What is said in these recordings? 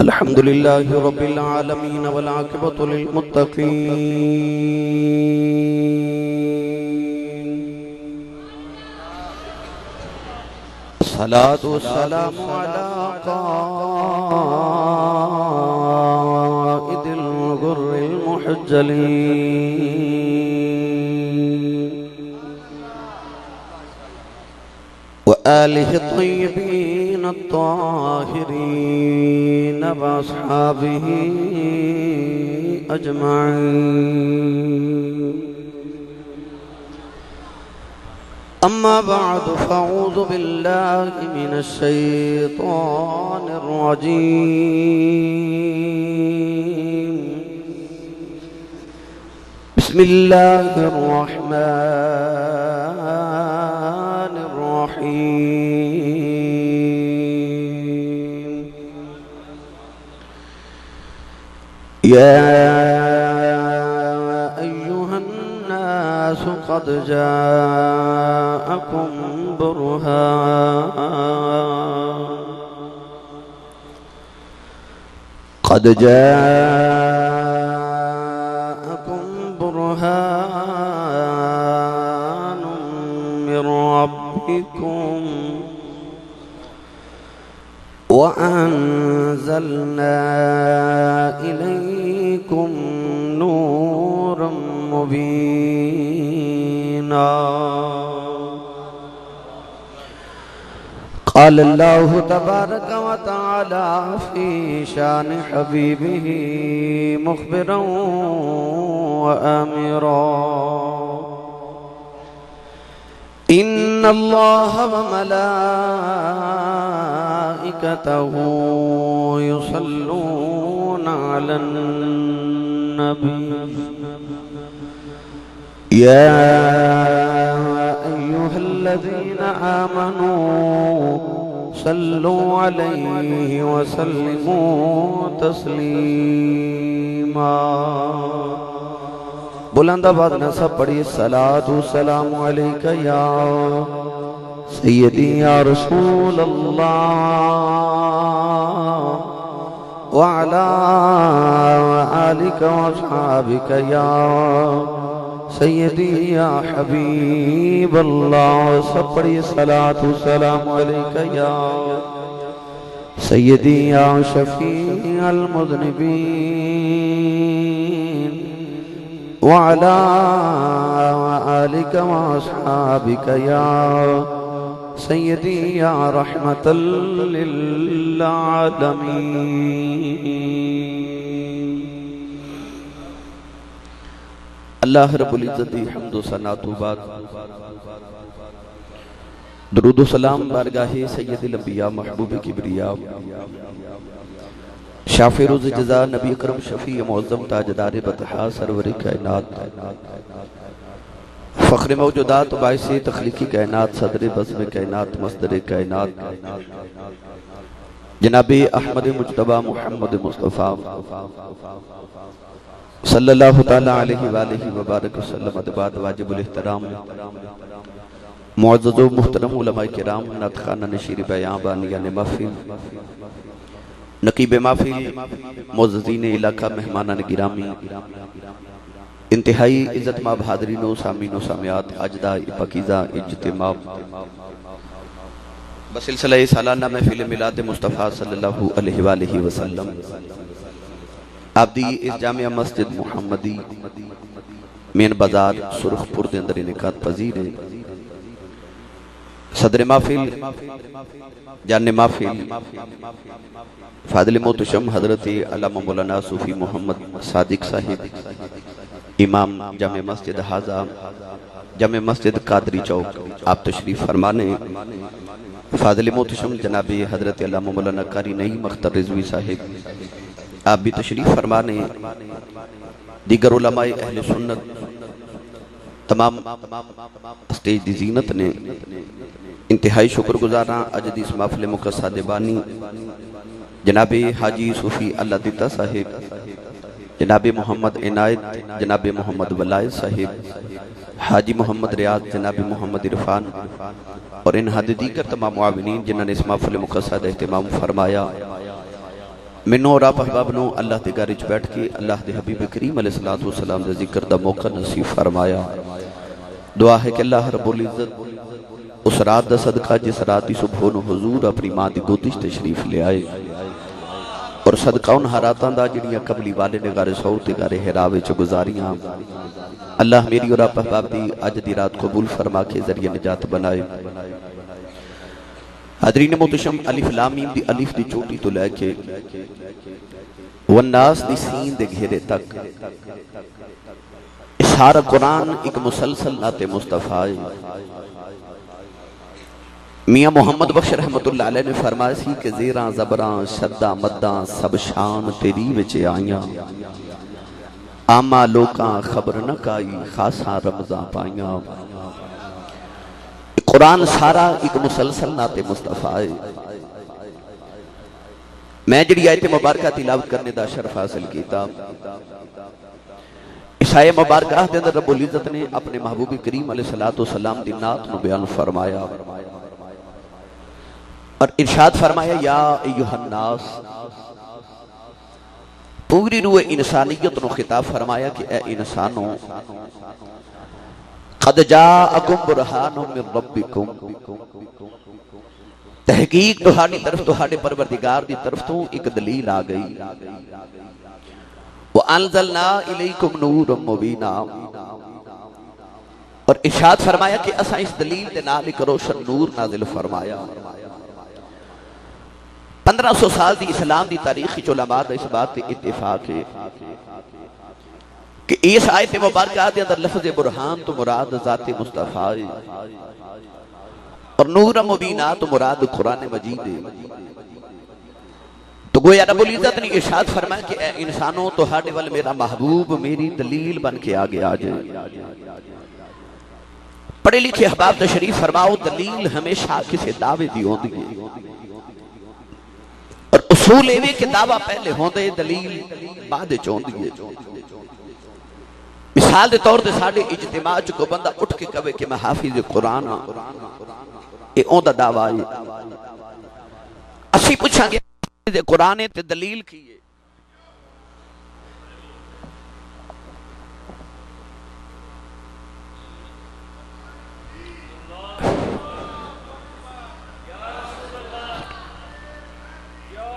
الحمد لله رب العالمين والعاقبة للمتقين الصلاة والسلام على قائد الغر المحجلين وآله الطيبين الطاهرين وأصحابه أجمعين أما بعد فأعوذ بالله من الشيطان الرجيم بسم الله الرحمن الرحيم يا أيها الناس قد جاءكم برهان من ربكم وأنزلنا إليكم نورا مبينا قال الله تبارك وتعالى في شان حبيبه مخبرا وآمرا إن الله وملائكته يصلون على النبي يا أيها الذين آمنوا صلوا عليه وسلموا تسليما بلند آواز میں سب پڑھی الصلاة والسلام علیک یا سیدی یا رسول اللہ وعلا آلک واصحابک یا سیدی یا حبیب اللہ سب پڑھی الصلاة والسلام علیک یا سیدی یا شفیع المذنبین وعلى آلك وأصحابك يا سيدي يا رحمة للعالمين اللہ رب العزت حمد و ثنا تو بعد درود و سلام بارگاہ سید الانبیاء محبوب کبریا شافع روز جزا نبی اکرم شفیع معظم تاجدار بطحا سرور کائنات فخر موجودات باعث تخلیقی کائنات صدر بزم کائنات مصدر کائنات جناب احمد مجتبی محمد مصطفیٰ صلی اللہ تعالیٰ علیہ وآلہ وبارک وسلم ادباد واجب الاحترام معزز و محترم علماء کرام ناتخانہ نشیر بیان بانیان محفل نقیب محفل معززین علاقہ مہمانان گرامی انتہائی عزت ماب حاضرین و سامین و سامیات اجدہ پاکیزہ اجتماع بسلسلہ سالانہ محفل میلاد مصطفیٰ صلی اللہ علیہ وآلہ وسلم آبدی اس جامعہ مسجد محمدی مین بازار سرخ پور دے اندر انعقاد پذیر ہے صدر محفل جان محفل فاضل محتشم حضرت علامہ مولانا صوفی محمد صادق صاحب امام جامع مسجد حاضر جامع مسجد قادری چوک آپ تشریف فرمانے فاضل محتشم جناب حضرت علامہ مولانا قاری نعیم اختر رضوی صاحب آپ بھی تشریف فرمانے دیگر علماء اہل سنت تمام اسٹیج دی زینت نے انتہائی شکر گزاراں اجدی اس محفل مقصد بانی جناب حاجی صوفی اللہ دیتا صاحب جناب محمد عنایت جناب محمد ولائد صاحب، حاجی محمد ریاض جناب محمد عرفان اور ان حد دیگر تمام معاونین جنہوں نے اس محفل مقصد اہتمام فرمایا، منو اور آپ احباب نو اللہ دی گھر وچ بیٹھ کے اللہ دے حبیب کریم علیہ السلام دے ذکر دا موقع نصیب فرمایا۔ دعا ہے کہ اللہ رب العزت اس رات دا صدقہ جس رات دی صبح نو حضور اپنی ماں دی گودی وچ تشریف لے آئے، اور صدقہ ان حراتاں دا جڑیاں قبلی والے نے غار ثور تے غار حرا وچ گزاریاں، اللہ میری اور آپ احباب دی اج دی رات قبول فرما کے ذریعہ نجات بنائے۔ حضرین محتشم، الف لام میم دی الف دی چوٹی تو لے کے والناس دی سین دے گھیرے تک سارا قرآن ایک مسلسل نعت مصطفیٰ۔ میاں محمد بخش رحمت اللہ علیہ نے فرمایا سی کہ زیراں زبراں شدہ مداں سب شان تیری وچ آئیاں، آما لوکاں خبر نہ کائی خاصاں رمضاں پائیاں۔ قرآن سارا ایک مسلسل نعت مصطفیٰ ہے۔ میں جڑی آیت مبارکہ تلاوت کرنے دا شرف حاصل کیتا، اس آیت مبارکہ دے اندر رب العزت نے اپنے محبوب کریم علیہ السلام دی نعت نو بیان فرمایا اور ارشاد فرمایا یا ایہا الناس، پوری روح انسانیت نو خطاب فرمایا کہ اے انسانوں، قد جاءکم برہان من ربکم، تحقیق تہاڈی طرف تہاڈے پروردگار دی طرف تو ایک دلیل آ گئی، وَأَنزَلْنَا إِلَيْكُمْ نُورًا مُبِينًا، اور ارشاد فرمایا کہ اساں اس دلیل دے نال ایک روشن نور نازل فرمایا۔ 1500 سال دی اسلام دی تاریخی علماء دا اس بات تے اتفاق ہے کہ اس آیت مبارکہ دے اندر لفظ برہان تو مراد ذات مصطفیٰ اور نور مبینہ تو مراد قرآن مجید ہے۔ تو گویا رب العزت نے ارشاد فرمایا کہ اے انسانوں، تو ہاڑے وال میرا محبوب میری دلیل بن کے آگے آ جائے۔ پڑھے لکھے احباب تشریف فرماؤ، دلیل ہمیشہ کسی دعوے دی ہوندی ہے، اور اصول ایوے کہ دعویٰ پہلے ہوندے دلیل بعد چوندی ہے۔ مثال دے طور دے ساڑھے اجتماع کو بندہ اٹھ کے کہے کہ میں حافظ قرآن ہاں، اے اون دا دعویٰ ہے۔ اسی پوچھا گیا حافظ قرآن تے دلیل کی ہے؟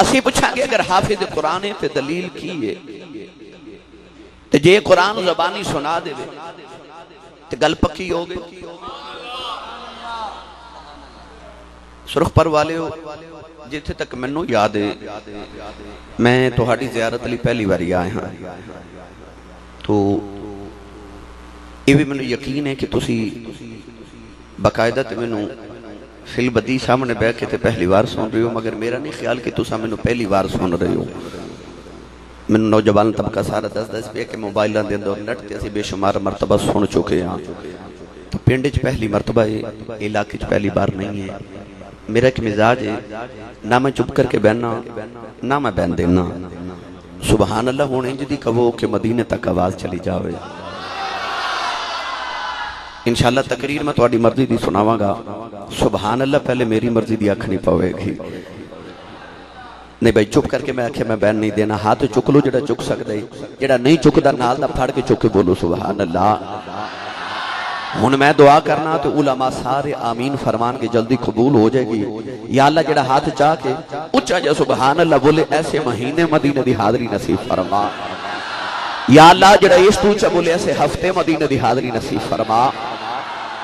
اسی پوچھا گیا اگر حافظ قرآن تے دلیل کی ہے تو جے قرآن زبانی سنا دے تو گل پکی ہو گئی۔ سرخ پر والے ہو، جتھے تک منو یاد ہے میں تہاڈی زیارت لی پہلی باری آئے ہاں، تو یہ بھی منو یقین ہے کہ تسی باقاعدہ تے منو فل بدی سامنے بیٹھ کے تے پہلی بار سن رہے ہو، مگر میرا نہیں خیال کہ تسا منو پہلی بار سن رہے ہو۔ میں نوجوان طبقہ سارا دس پہ کہ موبائلوں دے اندر نیٹ تے اسی بے شمار مرتبہ سن چکے ہیں، تو پنڈ وچ پہلی مرتبہ ہے، علاقے وچ پہلی بار نہیں ہے۔ میرا ایک مزاج ہے، نہ میں چپ کر کے بہنا نہ میں بہن دینا۔ سبحان اللہ ہون انج دی کہو کہ مدینے تک آواز چلی جاوے۔ انشاءاللہ تقریر میں تہاڈی مرضی دی سناواں گا، سبحان اللہ پہلے میری مرضی دی اکھ نہیں پوے گی۔ نہیں بھائی چپ کر کے میں آکھے میں بین نہیں دینا، ہاتھ چک لو جڑا چک سکتا ہے، جڑا نہیں چکدا نال دا پھڑ کے چک کے بولو سبحان اللہ۔ ہن میں دعا کرنا تو علماء سارے آمین فرمان کے جلدی قبول ہو جائے گی۔ یا اللہ جڑا ہاتھ چاہ کے اچھا جا سبحان اللہ بولے ایسے مہینے مدینے دی حاضری نصیب فرما۔ یا اللہ جڑا اس تو اچھا بولے ایسے ہفتے مدینے دی حاضری نصیب فرما۔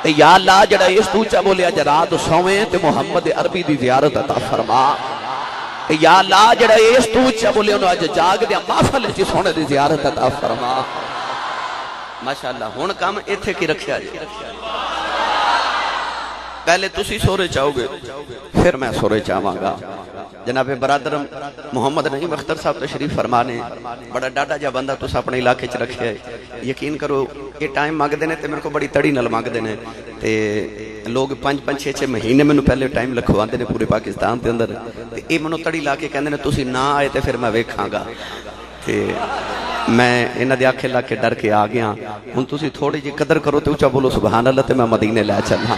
یا اللہ جڑا اس تو اچھا بولے اج رات سویں تے محمد عربی دی زیارت عطا فرما۔ یا اللہ جڑا اس تو اچھا بولے انہوں اج جاگ دیا محفل چ سونے دی زیارت عطا فرما۔ ماشاءاللہ ہن کام ایتھے کی رکھیا جی، پہلے تسی سورے چاہو گے پھر میں سورے چاہواں گا۔ جناب برادر محمد نعیم اختر صاحب تشریف فرمانے، بڑا ڈاڈا جا بندہ تس اپنے علاقے چ رکھے ہے، یقین کرو یہ ٹائم مانگ دینے تے میرے کو بڑی تڑی نال مانگ دینے تے لوگ 5-6 مہینے میں پہلے ٹائم لکھوا دینے پورے پاکستان تے اندر، تے اے منو تڑی لا کے کہندے نے تسی نہ آئے تے پھر میں ویکھاں گا تے میں انہاں دے آکھے لا کے ڈر کے آ گیا ہن تسی تھوڑی جی قدر کرو تے اونچا بولو سبحان اللہ تے میں مدینے لے چلنا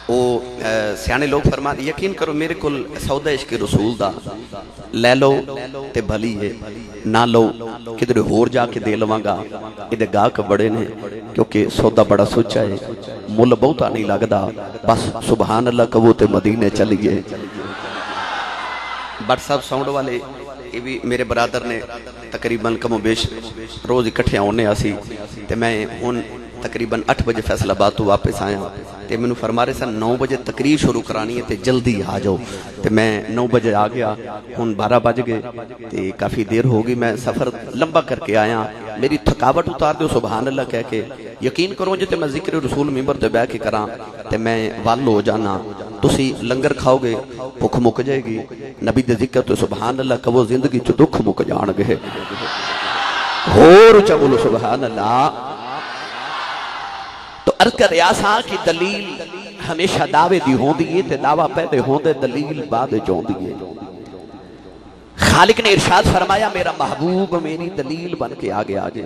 او سیانے لوگ فرماتے یقین کرو میرے کل سودا عشق رسول دا لے لو تے بھلی ہے نہ لو کدھر ہور جا کے دے لواں گا ادھے گاہک بڑے نے کیونکہ سودا بڑا سچا ہے مل بہتا نہیں لگدا بس سبحان اللہ کہو تے مدینے چلیے بٹ صاحب ساؤنڈ والے یہ بھی میرے برادر نے تقریباً کم و بیش روز اکٹھے ہونے آسی تے میں ہن تقریباً 8 بجے فیصل آباد تو واپس آیا تے میں نے فرما رہے سن 9 بجے تقریر شروع کرانی ہے تے جلدی آ جاؤ تے میں 9 بجے آ گیا ہن 12 بج گئے تے کافی دیر ہو گئی میں سفر لمبا کر کے آیا میری تھکاوٹ اتار دیو سبحان اللہ کہہ کے یقین کرو جتے میں ذکر رسول ممبر تے بیٹھ کے کراں تے میں وال ہو جانا تسی لنگر کھاؤ گے بھوک مک جائے گی نبی دے ذکر تو سبحان اللہ کہو زندگی چ دکھ مک جان گے ہور چا بولو سبحان اللہ تو عرض کر ریاساں کی دلیل ہمیشہ دعوے دی ہوں دیئے تے دعویٰ پہلے ہوں دے دلیل بعد جون دیئے خالق نے ارشاد فرمایا میرا محبوب میری دلیل بن کے آگے آگے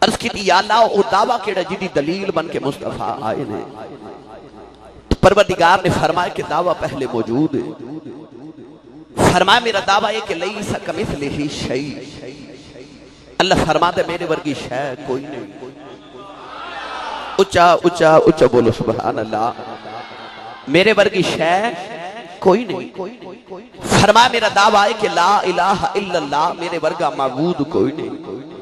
عرض کی یا اللہ او دعویٰ کیڑا جدی دلیل بن کے مصطفیٰ آئے نے پروردگار نے فرمایا کہ دعویٰ پہلے موجود ہے فرمایا میرا دعویٰ ہے کہ لیسا کمثلہ شیء اللہ فرماتا ہے میرے ورگی شے کوئی نہیں اچھا اچھا اچھا بولو سبحان اللہ میرے ورگی شے کوئی نہیں فرمایا میرا دعویٰ ہے کہ لا الہ الا اللہ میرے ورگا معبود کوئی نہیں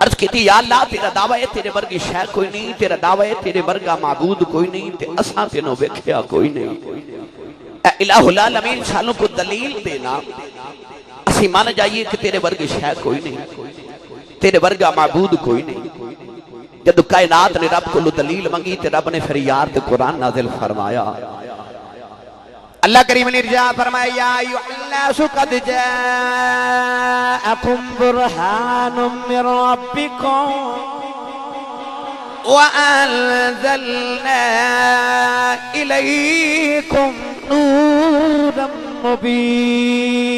عرض کیتی یا اللہ تیرا دعویٰ ہے تیرے ورگی شے کوئی نہیں تیرا دعویٰ ہے تیرے ورگا معبود کوئی نہیں تے اساں تینوں ویکھیا کوئی نہیں اے الہ العالمین سالوں کو دلیل دینا اسی مان جائیے کہ تیرے ورگی شے کوئی نہیں تیرے ورگا معبود کوئی نہیں جب کائنات نے رب کو دلیل منگی تے رب نے فریاد تے قرآن نازل فرمایا اللہ کریم نے ارشاد فرمایا یا ایھا الناس قد جاءکم برہان من ربکم وانزلنا الیکم نورا مبینا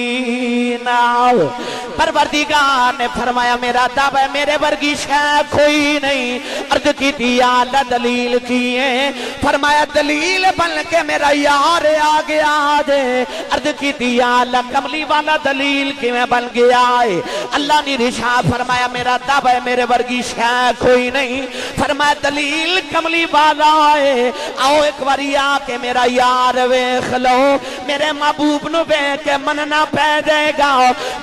پروردگار نے فرمایا میرا دعویٰ ہے میرے ورگی شے کوئی نہیں عرض کی یا اللہ دلیل کیے فرمایا دلیل بن کے میرا یار آگے آجے عرض کی یا اللہ کملی والا دلیل کی میں بن گیا ہے اللہ نے ارشاد فرمایا میرا دعویٰ ہے میرے ورگی شے کوئی نہیں فرمایا دلیل کملی والا ہے آؤ ایک باری آکے میرا یار ویکھ لو میرے محبوب نو ویکھ کے مننا پہ جائے گا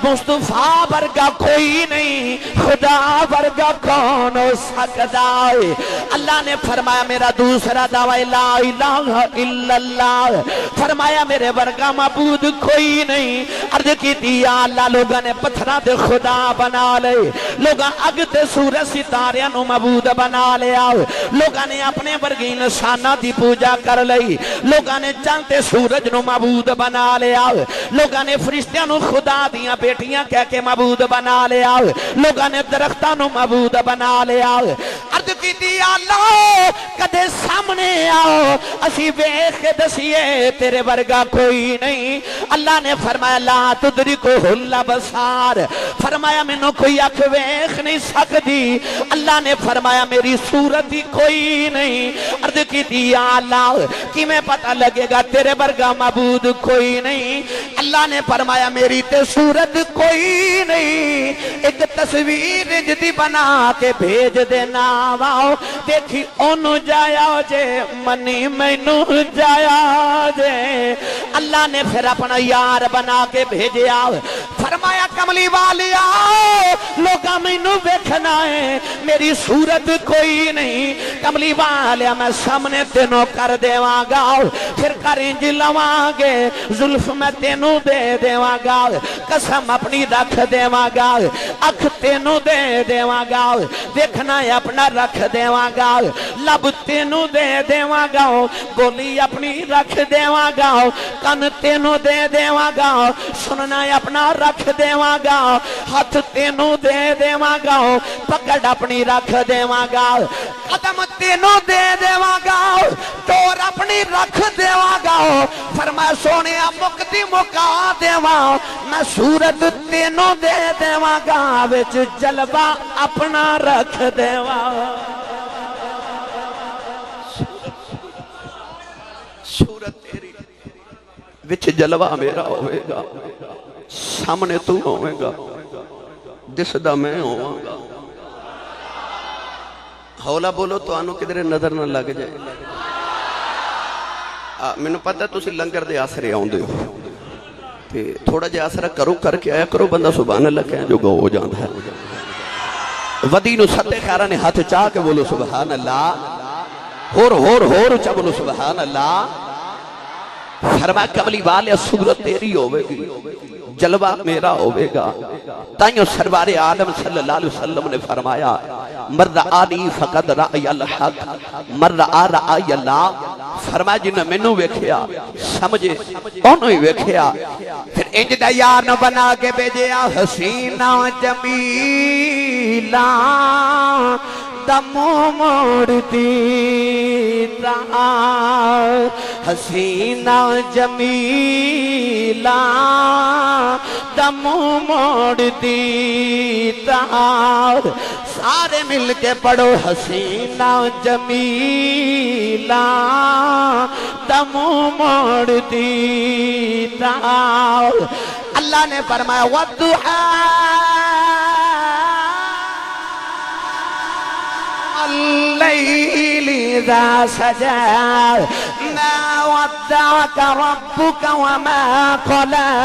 مصطفیٰ ورگا کوئی نہیں خدا ورگا کون ہو سکتا ہے اللہ نے فرمایا میرا دوسرا دعویٰ لا الہ الا اللہ فرمایا میرے ورگا معبود کوئی نہیں عرض کی یا اللہ لوگاں نے پتھراں دے خدا بنا لے لوگاں اگ تے سورج ستاریاں نو معبود بنا لیا لوگاں نے اپنے ورگی انساناں دی پوجا کر لئی لوگاں نے چاند تے سورج نو معبود بنا لیا لوگاں نے فرشتیاں نو خدا دیاں بیٹیاں کہہ کے معبود بنا لیا لوگاں نے درختاں نو معبود بنا لیا عرض کیتی یا اللہ کدے سامنے آؤ اسی ویکھ کے دسیے تیرے ورگا کوئی نہیں اللہ نے فرمایا لا تدرکہ الابصار فرمایا مینوں کوئی اکھ ویکھ نہیں سکتی اللہ نے فرمایا میری صورت ہی کوئی نہیں عرض کیتی یا اللہ کیویں پتہ لگے گا تیرے ورگا معبود کوئی نہیں اللہ نے فرمایا میری تے صورت کوئی نہیں ایک تصویر جدی بنا کے بھیج دینا واؤ دیکھی اونو جایا جے منی مینو جایا جے اللہ نے پھر اپنا یار بنا کے بھیجیا فرمایا کملی والیا لوگا مینو ویکھنا ہے میری صورت کوئی نہیں کملی والیا میں سامنے تینوں کر دیواں گا پھر کرنج لواں گے زلف میں تینوں دے دیواں گا قسم اپنی رکھ دیواں گا اکھ تینوں دے دیواں گا دیکھنا ہے اپنا رکھ دیواں گا لب تینوں دے دیواں گا بولی اپنی رکھ دیواں گا کن تینوں دے دیواں گا سننا ہے اپنا رکھ رکھ دیواں گا ہاتھ تینوں دے دیواں گا پکڑ اپنی رکھ دیواں گا قدم تینوں دے دیواں گا ٹور اپنی رکھ دیواں گا فرمایا سونے مکتی مکا دیواں میں صورت تینوں دے دیواں گا وچ جلوہ اپنا رکھ دیواں صورت تیری وچ جلوہ میرا ہوئے گا سامنے تو ہوئے گا دسدہ میں ہوئے گا ہولا بولو تو آنو کدھر نظر نہ لگ جائے میں نے پتا تسی لنگر دے آسرے آؤں دے ہو تھوڑا جے آسرہ کرو کر کے آیا کرو بندہ سبحان اللہ کہیں جو گو ہو جاندہ ہے ودینو ستے خیرہ نے ہاتھ چاہ کے بولو سبحان اللہ ہور چاہ بولو سبحان اللہ فرمایا کملی والے صورت تیری ہوئے گی جلوہ میرا ہوئے گا تائیوں سربار عالم صلی اللہ علیہ وسلم نے فرمایا مر رآنی فقد رأی الحق مر رأی اللہ فرمایا جنہ منو ویکھیا سمجھے انہوں ہی ویکھیا پھر انج دا یار نہ بنا کے بھیجیا حسینہ جمیلہ دمو موڑتی رہا حسینہ جمیلہ دمو موڑتی رہا سارے مل کے پڑھو حسینہ جمیلہ دمو موڑتی رہا اللہ نے فرمایا الليل إذا سجى ما ودعك ربك وما قلى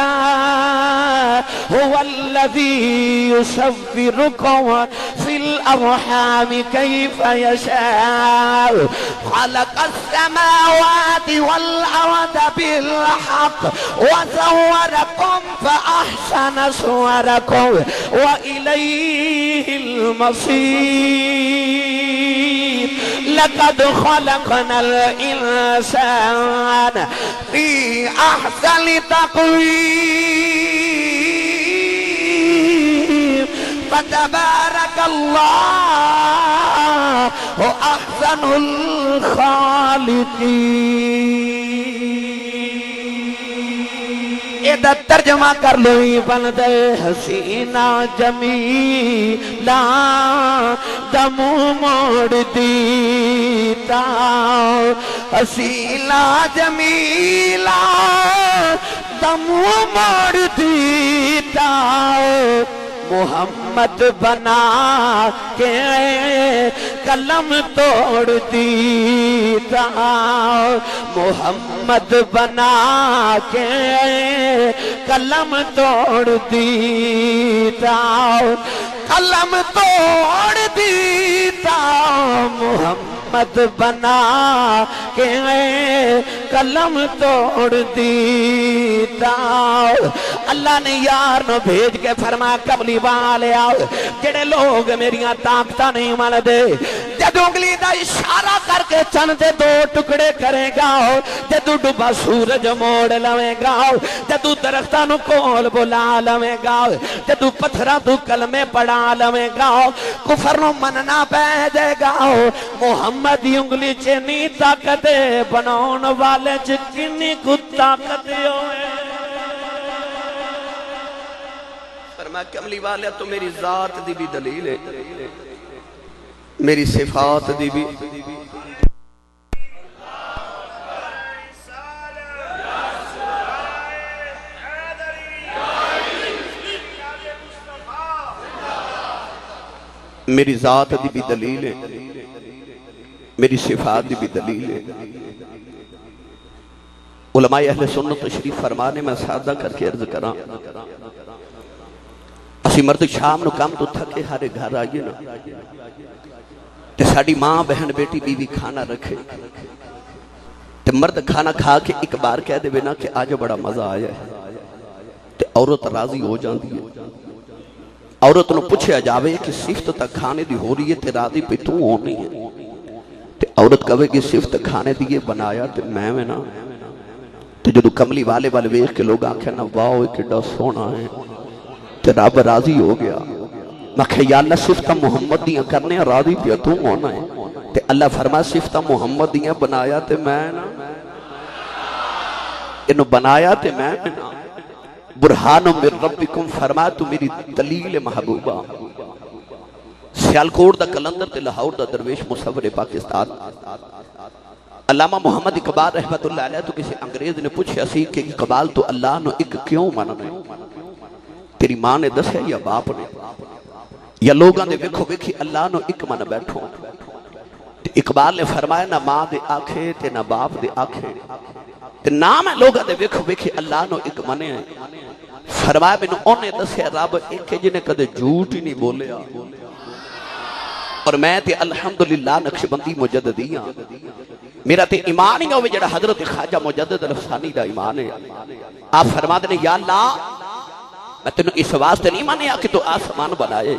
هو الذي يصوركم في الأرحام كيف يشاء خلق السماوات والأرض بالحق وصوركم فأحسن صوركم وإليه المصير لقد خلقنا الإنسان في أحسن تقويم فتبارك الله أحسن الخالقين ادھا ترجمہ کر لو ہی بندے حسینہ جمیلہ دمو موڑ دیتا حسینہ جمیلہ دمو موڑ دیتا محمد بنا کے قلم توڑ دیتا محمد بنا کے قلم توڑ دیتا قلم توڑ دیتا محمد بنا کے قلم توڑ دیتا اللہ نے یار نو بھیج کے فرما قبلی والے آؤ جڑے لوگ میریاں طاقتہ نہیں مان دے جدو انگلی دا اشارہ کر کے چند دے دو ٹکڑے کرے گا جدو ڈوبا سورج موڑ لوے گا جدو درختانو کول بلا لوے گا جدو پتھرہ تو کلمے پڑھا لوے گا کفر نو مننا پہ جائے گا محمد انگلی چینی طاقت بناؤن والے چکنی کو طاقت ہوئے فرمایا کملی والے تو میری ذات دی بھی دلیل ہے میری صفات دی بھی میری ذات دی بھی دلیل ہے میری صفات دی بھی دلیل ہے علماء اہل سنت تشریف فرمانے میں سادہ کر کے عرض کرا اسی مرد شام نو کام تو تھکے ہارے گھر آئیے نا تے ساڑی ماں بہن بیٹی بیوی کھانا رکھے تے مرد کھانا کھا کے ایک بار کہہ دے بنا کہ آج بڑا مزہ آیا ہے تے عورت راضی ہو جاندی ہے عورت نو پوچھے جاوے کہ صفت تک کھانے دی ہو رہی ہے تے راضی پہ تو ہونی ہے تے عورت کہوے کہ صفت کھانے دیئے بنایا تے میں نا تے جو کملی والے ویخ کے لوگ آنکھیں نا واؤ کڈا سونا ہے تے رب راضی ہو گیا. میں کہ یا اللہ صفت محمد دیاں کرنے راضی پیا تو ہونا ہے. تے اللہ فرما صفت محمد دیاں بنایا تے میں نا انہوں بنایا تے میں نا برہان من ربکم فرما تو میری دلیل محبوبہ. سیالکوٹ دا کلندر تے لاہور دا درویش مصور پاکستان علامہ محمد اقبال رحمت اللہ علیہ تو کسی انگریز نے پوچھا سی کہ اقبال تو اللہ نو ایک کیوں ماننے تیری ماں نے دسے یا باپ نے یا لوگاں دے ویکھو ویکھی اللہ نو ایک من بیٹھو. اقبال نے فرمایا نہ ماں دے آکھے تے نہ باپ دے آکھے تے نہ میں لوگاں دے ویکھو ویکھی اللہ نو ایک منے ہیں. فرمایا میں نے انہیں دسے رب ایک جنہیں کدے جھوٹ ہی نہیں بولیا اور میں تے الحمدللہ نقشبندی مجددیاں میرا تے ایمان ہی ہوئے جڑا حضرت خواجہ مجدد الفسانی دا ایمان ہے. آپ فرما دیں یا اللہ میں تینوں اس واسطے نہیں مانیا کہ تو آسمان بنائے,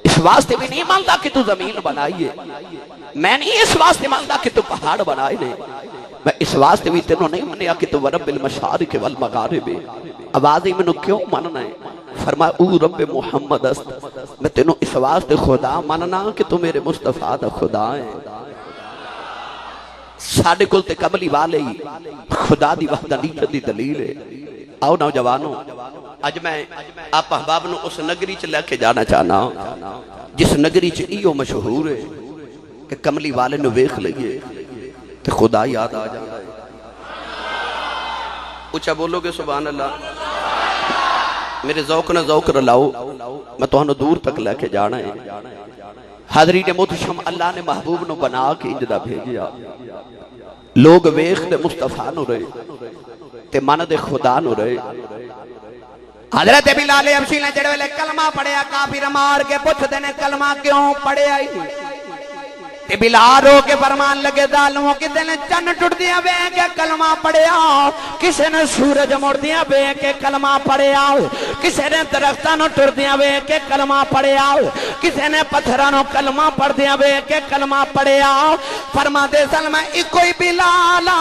اس واسطے بھی نہیں مانتا کہ تو زمین بنائیے, میں نہیں اس واسطے مانتا کہ تو پہاڑ بنائے نہیں, میں اس واسطے بھی تینوں نہیں مانیا کہ تو ورب المشارق والمغارب. آوازیں میں نے کیوں ماننا ہے؟ فرمایا او رب محمد است, میں تینوں اس واسطے خدا ماننا کہ تو میرے مصطفیٰ دا خدا ہے. ساڑھے کل تے قبلی والے ہی خدا دی وحدانیت دی دلیل ہے. آؤ نوجوانوں اج میں آپ احباب نو اس نگری چ لے کے جانا چاہنا جس نگری چ ایو مشہور ہے کہ کملی والے نو ویکھ لئیے تے خدا یاد آ جاتا ہے. اچھا بولو گے سبحان اللہ. میرے ذوق نہ ذوق رلاؤ, میں تو انہوں دور تک لے کے جانا ہے. حاضرین محتشم اللہ نے محبوب نو بنا کے انجدہ بھیجیا, لوگ ویخ دے مصطفیٰ نو رہے تے من دے خدا نو رہے. حضرت بلال حبشی نے جڑے ویلے کلمہ پڑھیا کافر مار کے پوچھ دینے کلمہ کیوں پڑھیا ہی تے بلال رو کے فرمان لگے ظالموں کسی نے چن ٹوٹ دیا بے کے کلمہ پڑھیا, کسی نے سورج مڑ دیا بے کے کلمہ پڑھیا, کسی نے درختانوں ٹوٹ دیا بے کے کلمہ پڑھیا, کسی نے پتھرانوں کلمہ پڑھ دیا بے کے کلمہ پڑھیا. فرما دے سلمہ ایک کوئی بلالا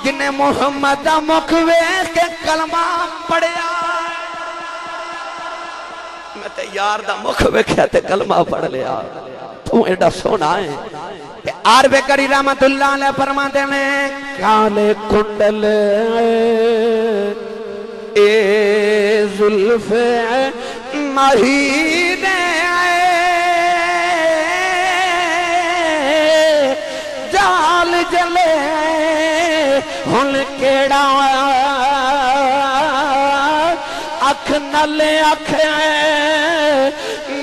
جنہیں محمد مکھوے کے کلمہ پڑھیا. میں تے یار دا مکھوے کہتے کلمہ پڑھ لیا تو ایڈا سونا ہے. عارف کری رحمت اللہ علیہ فرما دینے کالے کنڈل اے ظلف مہین جال جلے ہن کیڑا اکھ نل اکھ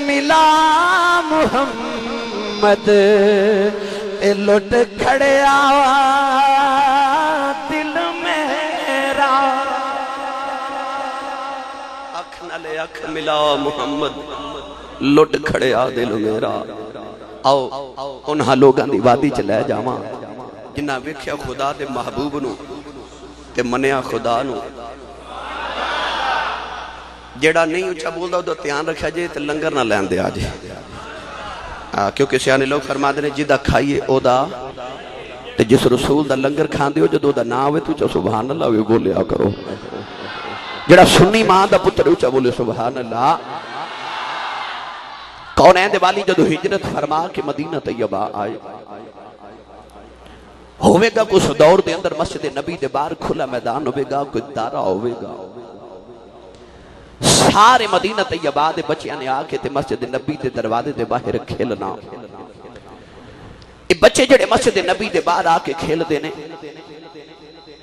ملا محمد اے لٹ کھڑے آوا دل میرا. اکھ نلے اکھ ملا محمد لٹ کھڑے آ دل میرا. آؤ انہاں لوگاں دی وادی چ لے جاواں جنہاں ویکھیا خدا دے محبوب نو تے منیا خدا نو. جیڑا نہیں اچھا بولدا او دا دھیان رکھیا جے تے لنگر نہ لین دے آ جے, کیونکہ سیانے لوگ فرما دینے جدہ کھائیے او دا تے جس رسول دا لنگر کھان دیو جدو دا نہ ہوئے تو چا سبحان اللہ وی بولیا کرو. جڑا سنی ماں دا پتر اچھا بولے سبحان اللہ. کونین دے والی جدو ہجرت فرما کے مدینہ طیبہ آئے, ہوئے گا کچھ دور دے اندر مسجد نبی دے بار کھلا میدان ہوئے گا کوئی دارہ ہوئے گا. سارے مدینہ طیبہ دے بچیاں نے آکے تے مسجد نبی دے دروازے دے باہر کھیلنا. اے بچے جڑے مسجد نبی دے باہر آکے کھیل دینے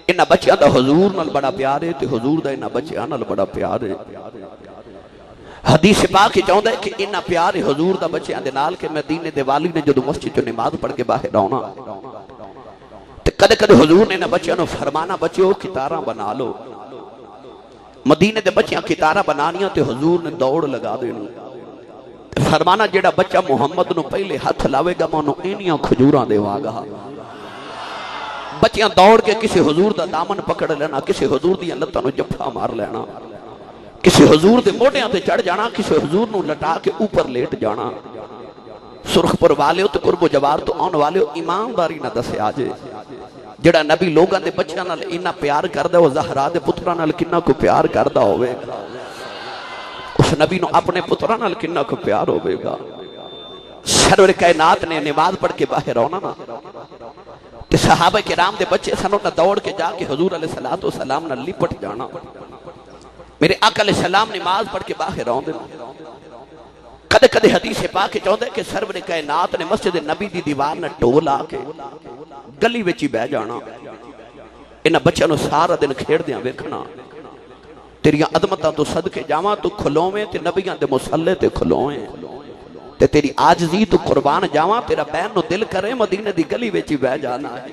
انہاں بچیاں دا حضور نال بڑا پیار ہے تے حضور دا انہاں بچیاں نال بڑا پیار ہے. حدیث پاک ہی چاہتا ہے کہ انہاں پیار حضور دا بچیاں دے نال کہ مدینے دے والی نے جدو مسجد چو نماز پڑھ کے باہر آنا تے کدے کدے حضور نے انہاں بچیاں نو فرمانا بچیو کتاراں بنا لو. مدینے دے بچیاں کتارہ بنانیاں تے حضور نے دوڑ لگا دینا فرمانا جیڑا بچہ محمد نو پہلے ہاتھ لاوے گا مانو اینیاں کھجوراں دے واگا. بچیاں دوڑ کے کسی حضور دا دامن پکڑ لینا, کسی حضور دی لتاں نو جفا مار لینا, کسی حضور دے موڑیاں تے چڑھ جانا, کسی حضور نو لٹا کے اوپر لیٹ جانا. سرخ پر والے ہو تے قرب و جوار تو آن والے ہو ایمانداری نہ دسے آجے. جڑا نبی لوگاں دے بچیاں نال انہاں پیار کردہ وہ زہرا دے پتراں نال کنہ کو پیار کردہ ہوئے گا. اس نبی نو اپنے پتراں نال کنا کو پیار ہوے گا سرور کائنات نے نماز پڑھ کے باہر آنا نا تے صحابہ کرام دے بچے سنوں نہ دوڑ کے جا کے حضور علیہ الصلوۃ والسلام نال لپٹ جانا میرے آقا علیہ السلام نماز پڑھ کے باہر آوندے کدے کدے حدیث پاک چاہندے کہ سرور کائنات نے مسجد نبی دی دیوار نہ ٹول آ کے گلی وچ ہی بیٹھ جانا انہاں بچیاں نو سارا دن کھیڈدیاں ویکھنا تیریاں عظمتاں تو صدقے جاواں تو کھلوویں تے نبیاں دے مصلی تے کھلوویں تے تیری عاجزی تو قربان جاواں تیرا بہن نو دل کرے مدینے دی گلی وچ ہی بیٹھ جانا ہے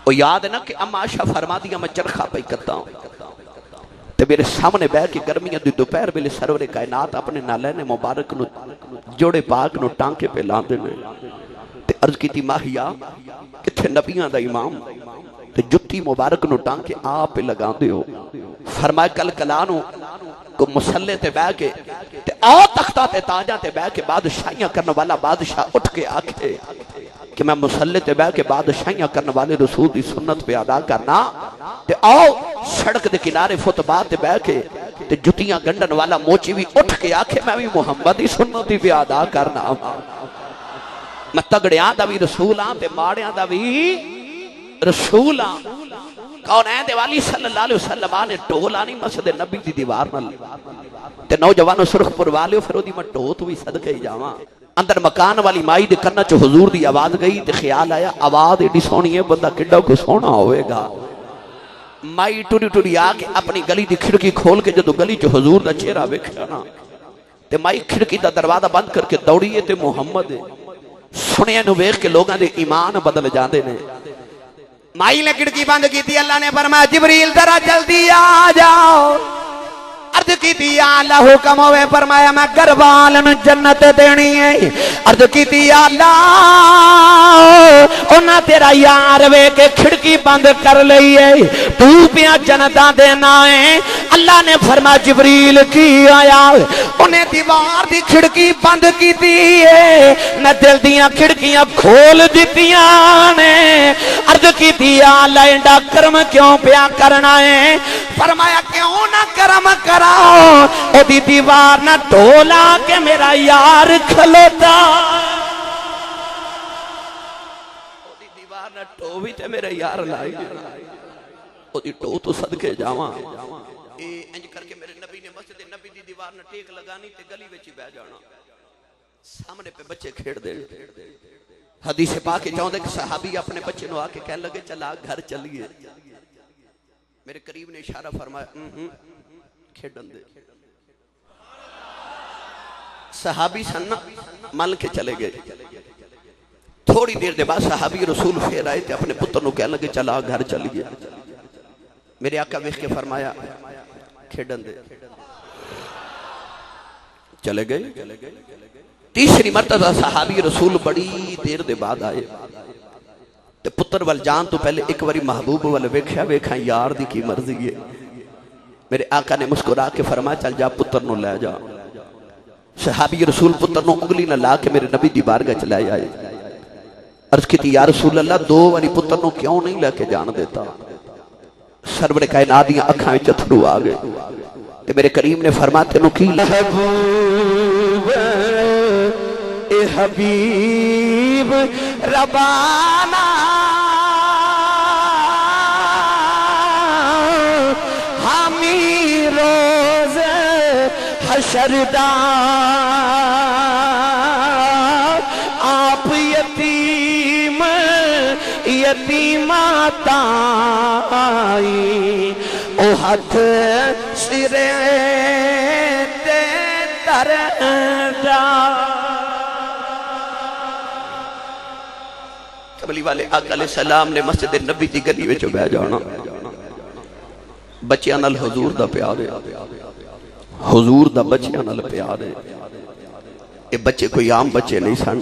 او یاد ہے نا کہ اما عائشہ فرمادیاں میں چرخا پہ کتا ہوں تے میرے سامنے بیٹھ کے گرمیاں دی دوپہر ویلے سرور کائنات اپنے نالین مبارک نو جوڑے پاک نو ٹانکے پہ لاندے نے تے عرض کیتی ماہیا کتھے نبیاں دا امام تے جتی مبارک نو ٹانکے آپ پہ لگاندے ہو فرمائے کل کلانو کو مسلے تے بیٹھ کے تے آ تختہ تے تاجاں تے بیٹھ کے بادشاہیاں کرنے والا بادشاہ اٹھ کے آکھے کہ میں مسلے تے بیٹھ کے بادشاہیاں کرنے والے رسول دی سنت پہ ادا کرنا تے آؤ سڑک دے کنارے فٹپاتھ تے بیٹھ کے تے جتیاں گنڈن والا موچی بھی اٹھ کے آکھے میں بھی محمد دی سنت پہ ادا کرنا میں تگڑیاں دا بھی رسول ہاں تے ماڑیاں دا بھی رسول ہاں کونین دے والی صلی اللہ علیہ وسلم نے ٹولا نہیں مسجد نبی دی دیوار نال تے نوجوانوں سرخ پور والیو پھر اودی میں ٹوت ہوئی صدقے جاواں اندر مکان والی مائی دے کنا چ حضور دی آواز گئی تے خیال آیا آواز ایڈی سونی ہے بندہ کڈا کو سونا ہوئے گا مائی ٹوری ٹوری آ کے اپنی گلی دی کھڑکی کھول کے جدو گلی چ حضور دا چہرہ ویکھیا نا تے مائی کھڑکی دا دروازہ بند کر کے دوڑی تے محمد سنیا نو ویکھ کے لوگاں دے ایمان بدل جاندے نے مائی نے کھڑکی بند کی تھی اللہ نے فرمایا جبریل ذرا جلدی آ جاؤ عرض کی تھی یا اللہ حکم ہوئے فرمایا میں گھروالن جنت دینی ہے عرض کی تھی یا اللہ انہاں تیرا یار وے کے کھڑکی بند کر لئی ہے تو پیاں جنتاں دینا ہے اللہ نے فرمایا جبریل کی آیا انہیں دیوار دی کھڑکی بند کی تھی ہے میں دل دیاں کھڑکیاں کھول دیتیاں نے عرض کی تھی یا اللہ انڈا کرم کیوں پیا کرنا ہے فرمایا کیوں نہ کرم کراؤ او دی دیوار نہ ٹولا کہ میرا یار کھلوتا او دی دیوار نہ ٹووی تے میرا یار لائی او دی ٹو تو صدقے جاواں اے انج کر کے میرے نبی نے مسجد نبی دی دیوار نہ ٹیک لگانی تے گلی وچ بیٹھ جانا سامنے پہ بچے کھیڑ دے حدیث پاک چاہندے کہ صحابی اپنے بچے نو آ کے کہنے لگے چلا گھر چلیے میرے قریب نے اشارہ فرمایا کھیڑن دے صحابی سننا مل کے چلے گئے تھوڑی دیر دے بعد صحابی رسول پھر آئے تھے اپنے پتر نو کہنے لگے چلا گھر چلیے میرے آقا ویکھ کے فرمایا کھیڑن دے چلے گئے تیسری مرتبہ صحابی رسول بڑی دیر دے بعد آئے تے پتر وال جان تو پہلے ایک باری محبوب وال ویکھا یار دی کی مرضی ہے میرے آقا نے مسکرا کے فرمایا چل جا پتر نو لے جا صحابی رسول پتر نو انگلی نہ لا کے میرے نبی دی بارگاہ چ لے آئے عرض کی تھی یا رسول اللہ دو باری پتر نو کیوں نہیں لے کے جان دیتا سرور کائنات دیاں اکھاں وچ اتھرو آ گئے تے میرے کریم نے فرمایا تینوں کی محبوب اے حبیب ربانا ہمی روز حشردہ آپ یتیمات آئی او ہاتھ سرے تے ترڈا قبلی والے آقا علیہ السلام نے مسجد نبی دی گلی وچ بیٹھ جانا بچیاں نال حضور دا پیار ہے حضور دا بچیاں نال پیار ہے اے بچے کوئی عام بچے نہیں سن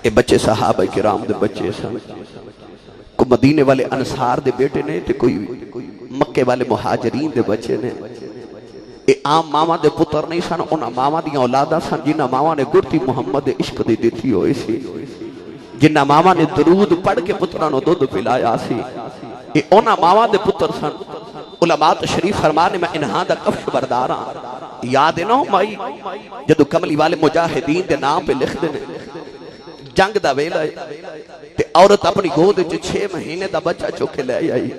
اے بچے صحابہ کرام دے بچے سن کو مدینے والے انصار دے بیٹے نے تے کوئی مکے والے مہاجرین دے بچے نے اے عام ماما دے پتر نہیں سن انہاں ماما دیاں اولاداں سن جنہاں ماما نے گرتی محمد دے عشق دی دیتی ہوئی سی جنہاں ماما نے درود پڑھ کے پتراں نو دودھ پلایا سی اے انہاں ماما دے پتر سن علماء تشریف فرمانے میں انہاں دا کفش بردار ہاں یاد نہ ہو مائی جدو کملی والے مجاہدین دے نام پہ لکھ دینے جنگ دا ویلا ہے تے عورت اپنی گود 6 مہینے دا بچہ چوکے لے آئی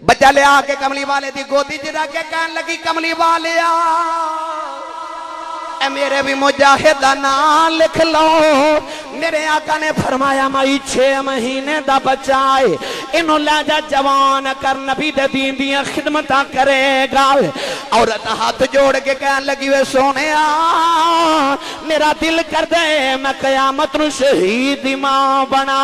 بچہ لے آ کے کملی والے دی گودی جڑا کے کہن لگی کملی والے اے میرے بھی مجاہد دا نام لکھ لو میرے آقا نے فرمایا مائی 6 مہینے دا بچہ ہے انہوں لے جا جوان کر نبی دے دین دیاں خدمتاں کرے گا عورت ہاتھ جوڑ کے کہن لگی وے سونے میرا دل کر دے میں قیامت نو شہید ماں بنا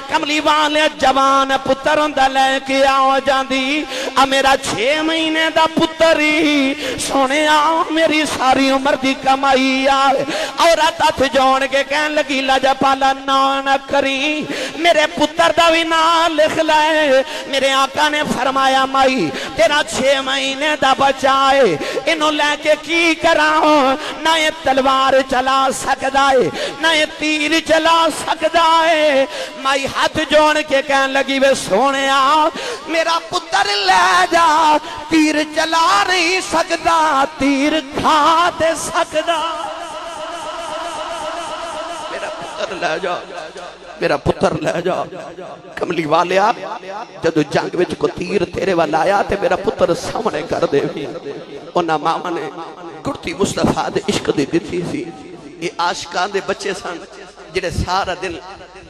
کملی والے جوان پتر ہوندا لے کے آ جاندی میرا 6 مہینے دا پتر ہی سونے میری ساری عمر دی کمائی عورت ہاتھ جوڑ کے کہن لگی لاجا پالا نہ کری میرے پتر دا بھی نام لکھ لائے میرے آقا نے فرمایا مائی تیرا 6 مہینے دا بچہ ہے انہوں لے کے کی کراؤں نہ یہ تلوار چلا سکدا ہے نہ یہ تیر چلا سکدا ہے مائی ہاتھ جوڑ کے کہن لگی وے سونے میرا پتر لے جا تیر چلا نہیں سکدا تیر کھا دے سکدا لے جا میرا پتر لے جا کملی والیا جدو جنگ وچ کو تیر تیرے والا آیا تے میرا پتر سامنے کر دے انہاں ماما نے کرتی مصطفیٰ دے عشق دی دیتی سی یہ عاشقان دے بچے سن جڑے سارا دن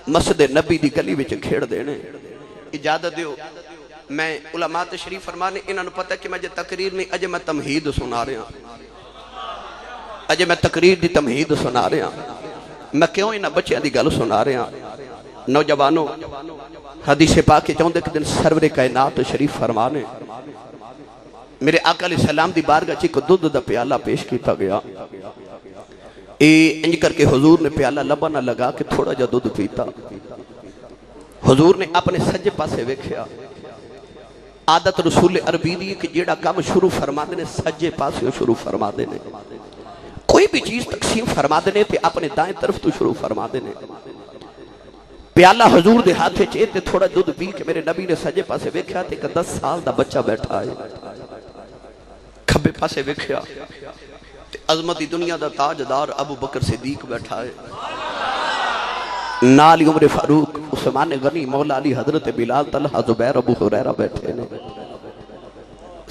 مسجد نبی دی گلی وچ کھیڑ دینے اجازت دیو میں علماء تشریف فرمانے انہاں نوں پتہ کہ میں جے تقریر نہیں اجے میں تمہید سنا رہا اجے میں تقریر دی تمہید سنا رہا میں کیوں انہاں بچیاں دی گل سنا رہا نوجوانوں حدیث پاک کے چوندے کے دن سرور کائنات شریف فرمانے میرے آقا علیہ السلام دی بارگاہ کو دودھ دا پیالہ پیش کیتا گیا انج کر کے حضور نے پیالہ لبا نہ لگا کہ تھوڑا جا دودھ پیتا حضور نے اپنے سجے پاسے ویکھیا عادت رسول عربی دی کہ جیڑا کام شروع فرما دینے سجے پاسے شروع فرما دینے کوئی بھی چیز تقسیم فرما دینے تے اپنے دائیں طرف تو شروع فرما دینے پیالہ حضور دے ہاتھے چیتے تھوڑا دودھ پی کہ میرے نبی نے سجے پاسے ویکھیا تے کہ 10 سال دا بچہ بیٹھا ہے کھبے پاسے ویکھیا تے عظمتی دنیا دا تاجدار ابو بکر صدیق بیٹھا ہے نالی عمر فاروق عثمان غنی مولا علی حضرت بلال طلحہ زبیر ابو ہریرہ بیٹھے نے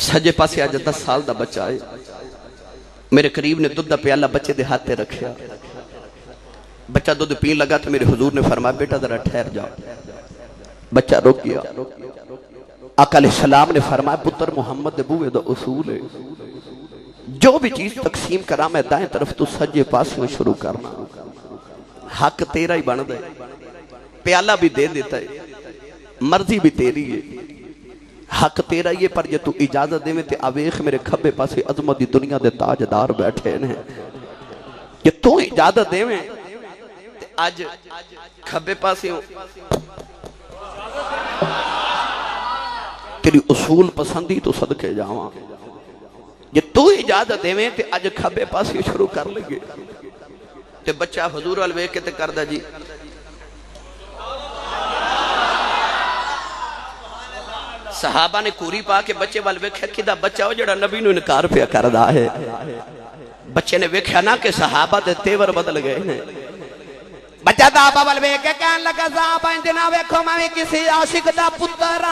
سجے پاسے آج 10 سال دا بچہ ہے میرے قریب نے دودھ دا پیالہ بچے دے ہاتھے رکھیا بچہ دودھ پین لگا تو میرے حضور نے فرمایا بیٹا ذرا ٹھہر جا بچہ رک گیا آقا علیہ السلام نے فرمایا پتر محمد بوئے دا اصول ہے جو بھی چیز تقسیم کرا میں دائیں طرف تو سجے پاس میں شروع کرنا حق تیرا ہی بن دے پیالہ بھی دے دیتا ہے مرضی بھی تیری ہے حق تیرا یہ پر یہ تو اجازت دے میں تے آویخ میرے کھبے پاسے عظمت دی دنیا دے تاجدار بیٹھے ہیں یہ تو اجازت دے میں تے آج کھبے پاسے ہوں تیری اصول پسندی تو صدقے جاواں یہ تو اجازت دے میں تے آج کھبے پاسے شروع کر لگے تے بچہ حضور والوے کے تے کردہ جی صحابہ نے کوری پا کے بچے وال ویکھیا کدا بچہ ہو جڑا نبی نو انکار پیا کردا ہے بچے نے ویکھیا نا کہ صحابہ دے تیور بدل گئے ہیں بچہ دا آبا وال ویکھ کے کہن لگا صحابہ انجنا ویکھو میں کسی عاشق دا پتر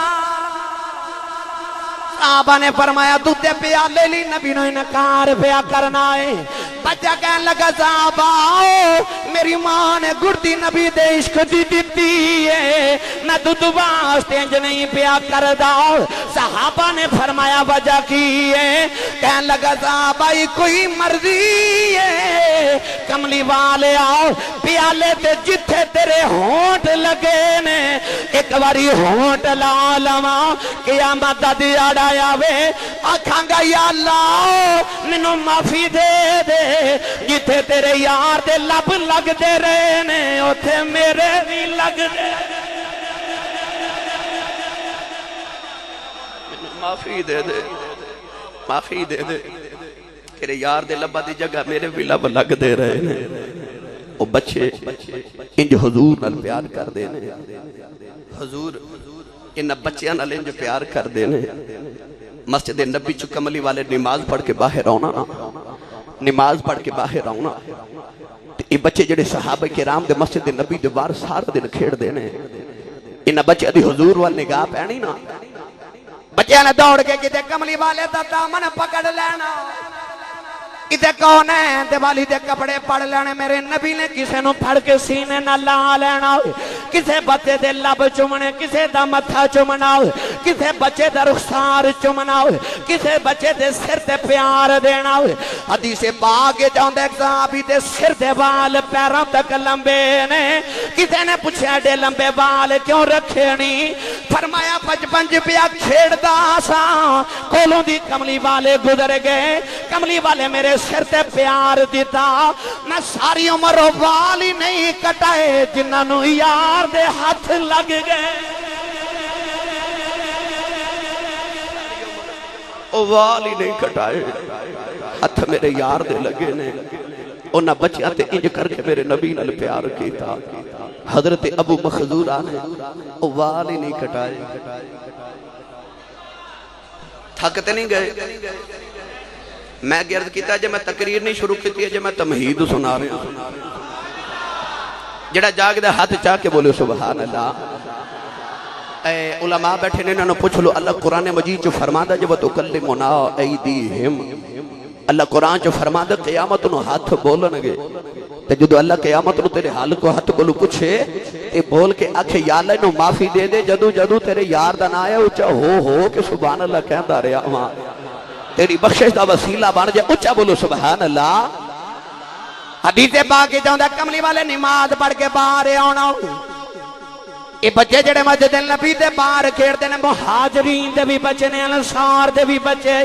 صحابہ نے فرمایا دودھ پیالے لی نبی نو انکار پیا کرنا ہے بچہ کہن لگا صحابہ میری ماں نے گردی نبی دے عشق دی دیتی ہے میں دودھ واسطے انج نہیں پیا کردا صحابہ نے فرمایا وجہ کی ہے کہن لگا صحابہ کوئی مرضی ہے کملی والے آؤ پیالے تے جتھے تیرے ہونٹ لگے نے ایک باری ہونٹ لا لواں قیامت دا دیاڑا آوے آکھاں گا یا اللہ مینوں معافی دے دے جتھے تیرے یار دے لب لگ دے رہے نے اوتھے میرے بھی لگ دے معافی دے دے معافی دے دے تیرے یار دے لبا دی جگہ میرے بھی لب لگ دے رہے نے او بچے انج حضور نال پیار کر دے نے حضور ان بچیاں نال انج پیار کر دے نے مسجد نبی چ کملی والے نماز پڑھ کے باہر آنا نا، نماز پڑھ کے باہر آنا، یہ بچے جڑے صحابہ کرام دے مسجد نبی دے باہر سارا دن کھیڑ دینے، انہاں بچے دی حضور وال نگاہ پینی نا، بچے نے دوڑ کے کتے کملی والے دا دامن پکڑ لینا، کتے کون ہے دیوالی دے کپڑے پڑھ لینے، میرے نبی نے کسے نو پھڑ کے سینے نہ لا لینا، کسے بچے دے لب چمنے، کسے دا متھا چمنا، کسے بچے دا رخسار چمنا، کسے بچے دے سر تے پیار دینا۔ حدیث پاک جاندے صحابی دے سر دے بال پیروں تک لمبے نے، کسے نے پوچھا ڈے لمبے بال کیوں رکھے نہیں؟ فرمایا بچپن پیا کھیڑدا سا، کولوں دی کملی والے گزر گئے، کملی والے میرے سر تے پیار دیتا، میں ساری عمر وال ہی نہیں کٹائے جنہاں نو یار دے ہاتھ لگ گئے، وال ہی نہیں کٹائے ہاتھ میرے یار دے لگے نے، انہاں بچیاں تے انج کر کے میرے نبی نال پیار کیتا۔ حضرت ابو مخزورہ نے وال ہی نہیں کٹائے، تھکتے نہیں گئے۔ میں گرد کیتا جے میں تقریر نہیں شروع کیتی ہے، جے میں تمہید سنا رہا ہوں، جڑا جاگ دے ہاتھ چاہ کے بولے سبحان اللہ۔ اے علماء بیٹھے نے، انہوں نے پوچھ لو اللہ قرآن مجید جو فرمادا جب تکلمنا ایدیہم، اللہ قرآن جو فرمادا قیامت نو ہاتھ بولنگے، تے جدو اللہ قیامت نو تیرے حال کو ہاتھ کو پوچھے تے بول کے آکھے یا اللہ نو معافی دے دے، جدو جدو تیرے یار دا نہ آیا اچھا ہو کہ سبحان اللہ کہندا رہا وہاں، تیری بخشش دا وسیلہ بن جائے، اچھا بولو سبحان اللہ۔ حدیث پاک جاندے کملی والے نماز پڑھ کے باہر آنا، یہ بچے جڑے مسجد نبی دے باہر کھیڑتے ہیں، مہاجرین دے بھی بچے نے، انصار دے بھی بچے،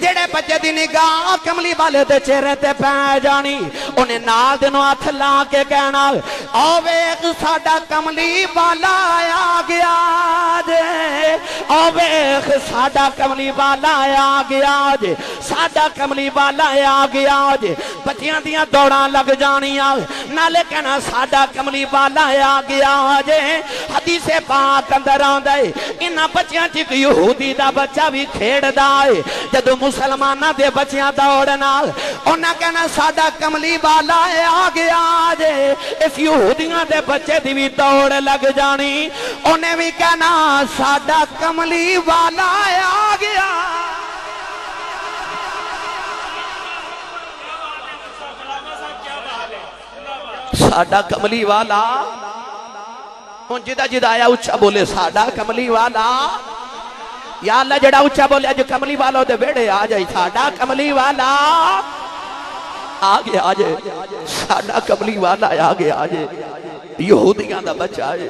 جڑے بچے دی نگاہ کملی والے دے چہرے تے پہ جانی، انہیں نال دنوں ہاتھ لا کے کہنا او ویکھ ساڈا کملی والا آ گیا جے، او ویکھ ساڈا کملی والا آ گیا جے، ساڈا کملی والا آ گیا جے۔ بچیاں دیاں دوڑاں لگ جانیاں، نالے کہنا ساڈا کملی والا آ گیا جے۔ حدیث پاک اندر آندا ہے انہاں بچیاں چ یہودی دا بچہ بھی کھیڑدا ہے، جدو مسلماناں دے بچیاں دوڑنا انہاں کہنا ساڈا کملی والا آ گیا جے، اس یہودیاں دے بچے دی بھی دوڑ لگ جانی، انہیں بھی کہنا ساڈا کملی والا آ گیا۔ ساڈا کملی والا ہوں جدہ جدہ آیا اچھا بولے ساڈا کملی والا، یا اللہ جڑا اچھا بولے جو کملی والا دے بیڑے آ جائے، ساڈا کملی والا آگے آ جائے، ساڈا کملی والا آگے آ جائے۔ یہودیاں دا بچہ آئے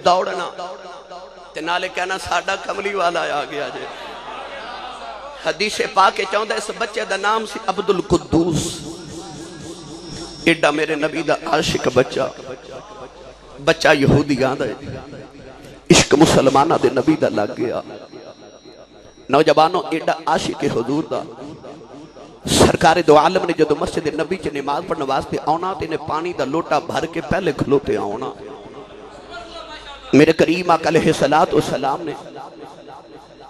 دوڑنا تے نالے کہنا ساڈا کملی والا آگے آ جائے۔ حدیث پاک چاہتا ہے اس بچے دا نام سی عبدالقدوس، ایڈا میرے نبی دا عاشق بچہ، بچہ یہودیاں دا عشق مسلمانہ دے نبی دا لگ گیا۔ نوجوانوں ایڈا عاشق حضور دا، سرکار دو عالم نے جدو مسجد نبی چ نماز پڑھنے واسطے آنا تے انہیں پانی دا لوٹا بھر کے پہلے کھلوتے آنا۔ میرے کریم آقا علیہ السلام نے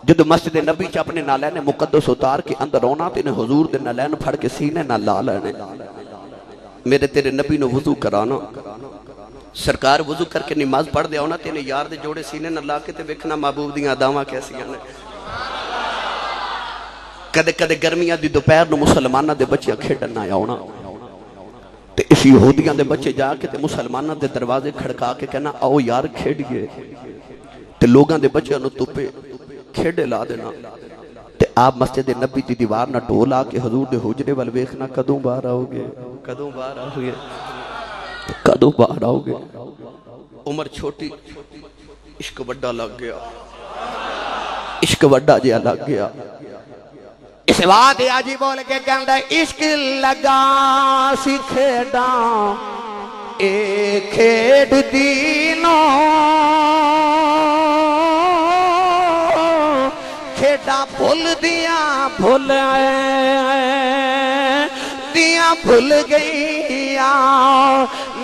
جدو مسجد نبی چ اپنے نالین مقدس اتار کے اندر آنا تے انہیں حضور دے نالین پھڑ کے سینے نہ لا لینے، میرے تیرے نبی نے وضو کرانا، سرکار وضو کر کے نماز پڑھ دیا ہونا تینے یار دے جوڑے سینے نہ لا کے تے ویکھنا محبوب دیاں اداواں کیسی ہیں۔ کدے کدے گرمیاں دی دوپہر نو مسلماناں دے بچے کھیڈن آیا ہونا تے اس یہودیاں دے بچے جا کے تے مسلماناں دے دروازے کھڑکا کے کہنا آؤ یار کھیڈیے، تے لوگاں دے بچے نو توپے کھیڈے لا دینا، تے آپ مسجد نبی دی دیوار نہ ٹول آ کے حضور دے حجرے ول ویکھنا کدوں باہر آؤ گے، کدوں باہر آؤ گے، کدوں باہر آؤ گے۔ عمر چھوٹی، عشق وڈا لگ گیا، عشق وڈا جیا لگ گیا۔ اس بات آجی بول کے کہندا عشق لگا سی کھیڈاں اے کھیڈ دینوں، کھیڈاں بھول دیاں بھول دیاں بھول گئیاں،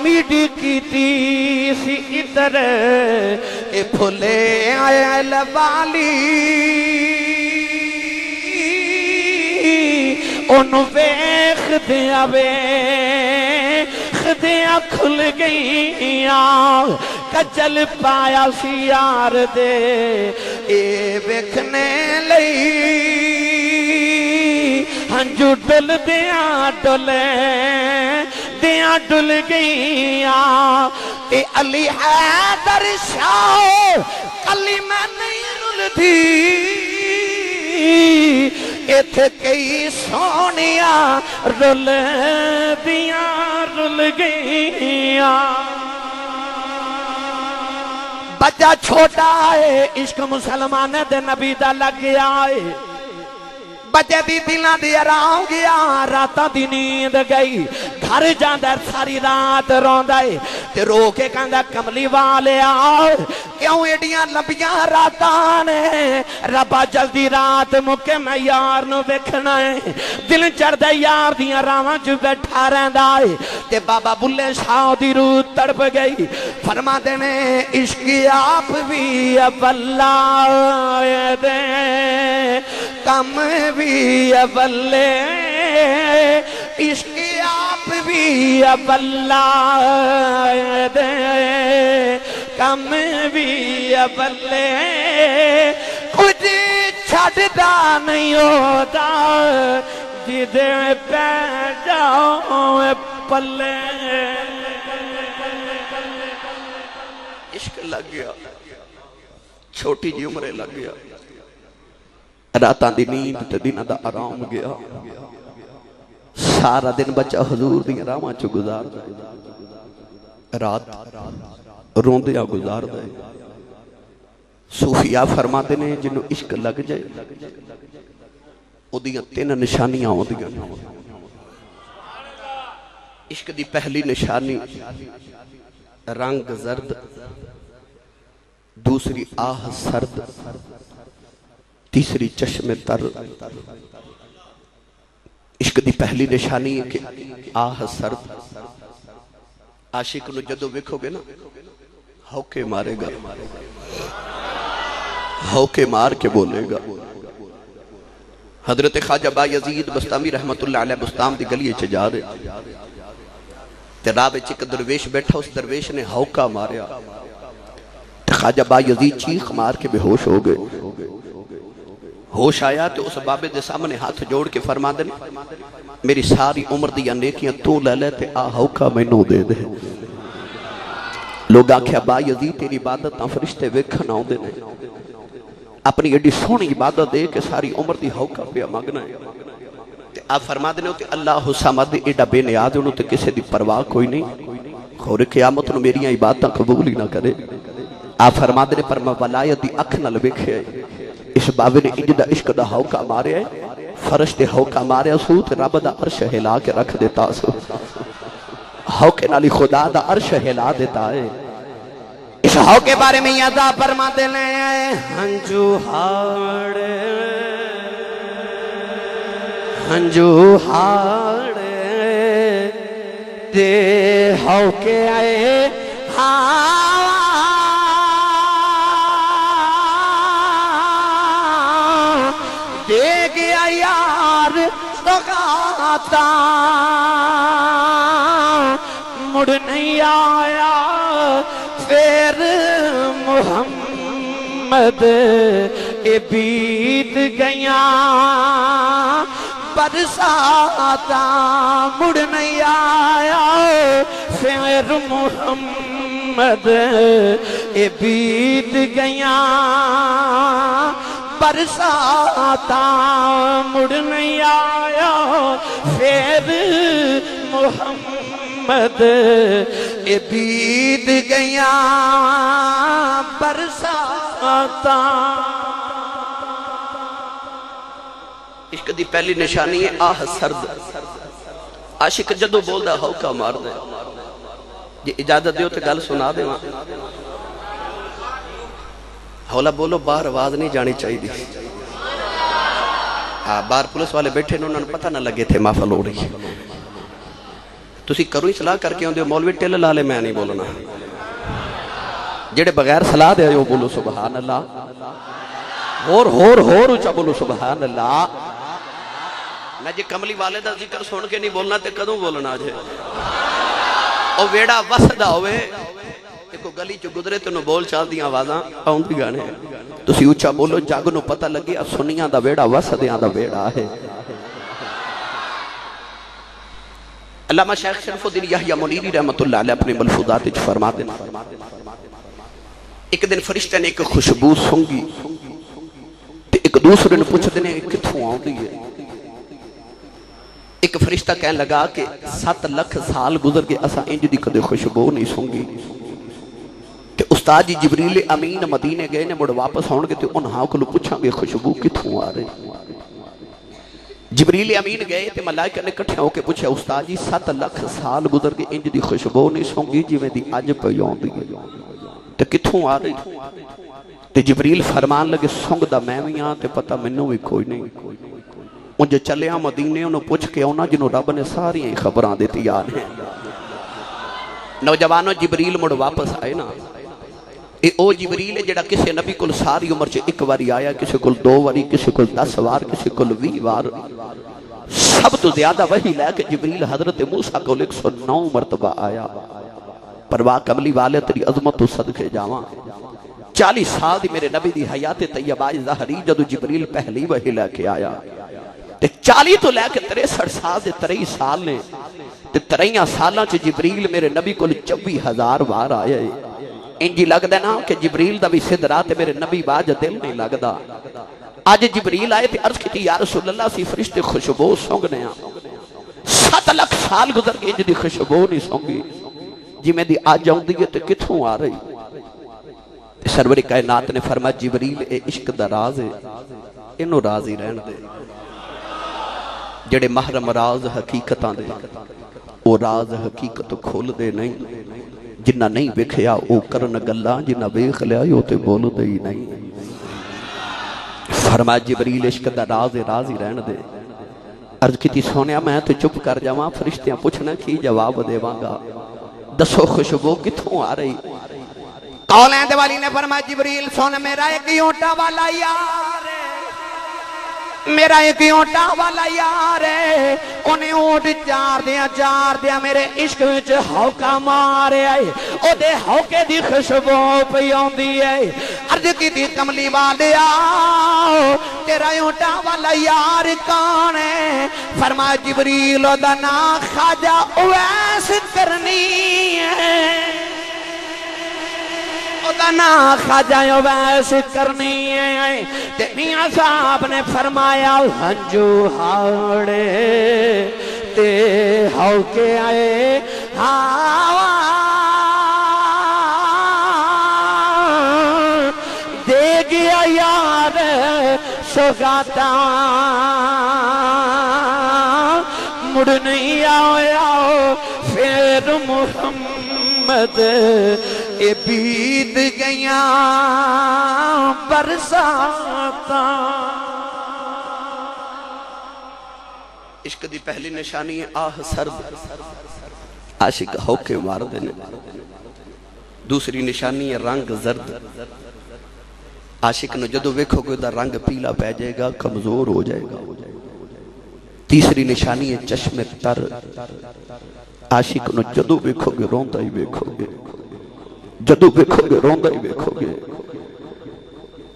میڈی کی تیسی ادھر اے بھولے آئے لبالی، انہوں ویخ دیا کھل گئیاں کجل پایا سی یار دے اے ویکھنے لئی ہنجو ڈل دیا ڈل گئیاں اے علی حیدر شاہ کلی میں نہیں رل دی ایتھے کئی سونیاں رل گئیاں بچہ چھوٹا ہے عشق مسلمان دے نبی دا لگ گیا ہے بچے دی دلہ دی آرام گیا راتہ دی نیند گئی گھر جاندہ ساری رات روندائے تے رو کے کہندہ کملی والے آؤ کیوں ایڈیاں لمبیاں راتانے ربا جلدی رات مکے میں یار نو بیکھنا ہے دل چڑھ دے یار دیاں راواں جو بیٹھا رہندائے تے بابا بلے شاہ دی روح تڑپ گئی فرما دینے عشقی آپ بھی اب اللہ دے کم بھی ابلے عشق آپ بھی اب اللہ دے کم بھی ابلے کچھ چھڑدا نہیں ہوتا جدے پہ جاؤ پلے عشق لگ گیا چھوٹی جی عمرے لگ گیا راتاں دی نیند تے دنہ دا آرام گیا سارا دن بچہ حضور دی راواں چو گزار دے رات روندیا گزار دے صوفیاء فرماتے نے جنہوں عشق لگ جائے او دیاں تین نشانیاں ہوں دیاں عشق دی پہلی نشانی رنگ زرد دوسری آہ سرد تیسری چشم تر عشق دی پہلی نشانی ہے کہ آہ سرد عاشق نو جدو وکھو گے نا ہوکے مارے گا ہوکے مار کے بولے گا حضرت خواجہ با یزید بستامی رحمت اللہ علیہ بستام دی گلیے چجا رہے تے رابع چک درویش بیٹھا اس درویش نے ہوکا ماریا تے خواجہ با یزید چیخ مار کے بے ہوش ہو گئے ہوش آیا تو اس بابے دے سامنے ہاتھ جوڑ کے فرما دینے میری ساری عمر دیا نیکیاں تو لے لیتے ہوکا میں نو دے دے لوگ آکھیا با یزید تیری عبادت فرشتے ویکھن آؤں دینے اپنی ایڈی سونی عبادت دے کہ ساری عمر دی ہوکا پہ مانگنا ہے آپ فرما دینے ہوتے اللہ سامد ایڈا بے نیاز انہوں تے کسے دی پرواہ کوئی نہیں خور قیامت انہوں میری عبادتاں قبول ہی نہ کرے آپ فرما دینے پر میں ولایت دی اکھ نہ لبکھے اس بابے نے اجدہ عشق دا ہوکا مارے ہے فرشتے ہوکا مارے سوت رب دا عرش ہلا کے رکھ دیتا سو ہوکے نالی خدا دا عرش ہلا دیتا ہے اس ہوکے بارے میں یادہ فرما دینے ہنجو ہاڑ دے ہوکے آئے دے گیا یار سگاتا مڑ نہیں آیا پھر محمد بیت گیا برساتا مڑ نہیں آیا پھر محمد بیت گیا برساتا مڑ نہیں آیا پھر محمد بیت گیا برساتا عشق دی پہلی نشانی ہے آہ سرد عاشق جدو بول دا ہوکا مار دے جی اجازت دیو تے گل سنا دے وہاں ہولا بولو باہر آواز نہیں جانی چاہیے دی باہر پولیس والے بیٹھے انہوں نے پتہ نہ لگے تھے محفل ہو رہی تسی کرو ہی صلاح کر کے ہوں دے مولوی ٹیل لالے میں نہیں بولنا جڑے بغیر صلاح دے وہ بولو سبحان اللہ ہور اچھا بولو سبحان اللہ نہ جی کملی والے دا ذکر سن کے نہیں بولنا تے کدوں بولنا جے او ویڑا وسدا ہوئے ایک گلی چ گزرے تے نو بول چال دیاں آوازاں آوندی گانے تسی اونچا بولو جگ نو پتہ لگے سنیاں دا ویڑا وسدیاں دا ویڑا ہے علامہ شیخ شرف الدین یحییٰ منیری رحمت اللہ علیہ اپنے ملفوظات وچ فرماتے ہیں ایک دن فرشتے نے ایک خوشبو سونگی تے ایک دوسرے نے پوچھتے نے کتھوں آوندی ہے ایک فرشتہ کہنے لگا کہ 7 لکھ سال گزر کے اسا انج دی کدے خوشبو نہیں سونگی تے استاد جی جبریل امین مدینے گئے نے مڑ واپس آن گے تے انہاں کو پوچھاں گے خوشبو کتھوں آ رہی جبریل امین گئے تے ملائکہ نے کٹھے ہو کے پوچھا استاد جی 7 لکھ سال گزر کے انج دی خوشبو نہیں سونگی جویں دی اج پئی آوندی ہے تے کتھوں آ رہی تے جبریل فرمان لگے سونگدا میں وی ہاں تے پتہ مینوں وی کوئی نہیں انج چلیا مدینے انہوں پوچھ کے اونا جنہوں رب نے ساری خبراں دیتی آن ہیں نوجوانوں جبریل مڑ واپس آئے نا اے او جبریل ہے جڑا کسے نبی کل ساری عمر چے 1 واری آیا کسے کل 2 واری کسے کل 10 وار کسے کل 20 وار سب تو زیادہ وہی لے کہ جبریل حضرت موسیٰ کو 109 مرتبہ آیا پرواہ کملی والے تیری عظمت تو صدقے جاواں 40 سال دی میرے نبی دی حیات طیبہ ظاہری جدو جبریل پہلی وہی لے کے آیا تے 40 تو لے کے 63 سال دے 23 سال نے تے 23 سالاں چ جبریل میرے نبی کو 24,000 وار آیا ہے انجی لگ دے نا کہ جبریل دا بھی صدرات میرے نبی باج دل نہیں لگ دا آج جبریل آئے تھے عرض کی تھی یا رسول اللہ سی فرشتے خوشبو سونگنے ہیں 7 لکھ سال گزر کے انج دی خوشبو نہیں سونگی جی میں دی آج جاؤں دی تے کتھوں آ رہی سرور کائنات نے فرمایا جبریل اے عشق دا راز ہے انہوں رازی رہن دے جڑے محرم راز حقیقتاں دے او راز حقیقت کھول دے نہیں جنہ نہیں بکھیا او کرن گلہ جنہ بیخ لیا یو تے بول دے ہی نہیں فرمایا جبریل عشق دا راز رازی رہن دے عرض کی تھی سونیا میں تو چپ کر جاواں فرشتیاں پوچھنا کی جواب دے وانگا دسو خوشبو کتھوں آ رہی قولین دے والی نے فرمایا جبریل سونا میرا ایک یونٹا والا یار ہے میرا ایک یونٹا والا یار ہے انہیں اونٹ چار دیا میرے عشق وچ ہوکا مارے آئے او دے ہوکے دی خوشبو پئی آندی ہے عرض کی دی کملی والیا تیرا یونٹا والا یار کون ہے فرمایا جبریل او دا نا خواجہ اویس کرنی ہے نا خواجہ اویس کرنی ہے تے میاں صاحب نے فرمایا ہنجو ہاڑے تے ہو کے آئے دے گیا یار سگاتا مڑ نہیں آؤ پھر محمد اے بیت گیاں برساتا عشق دی پہلی نشانی ہے آہ سرد عاشق ہو کے مار دینے دوسری نشانی ہے رنگ زرد عاشق نو جدو ویکھو گے دا رنگ پیلا پہ جائے گا کمزور ہو جائے گا تیسری نشانی ہے چشم تر عاشق نو جدو ویکھو گے روندہ ہی ویکھو گے جدو ویکھو گے روندہ ہی ویکھو گے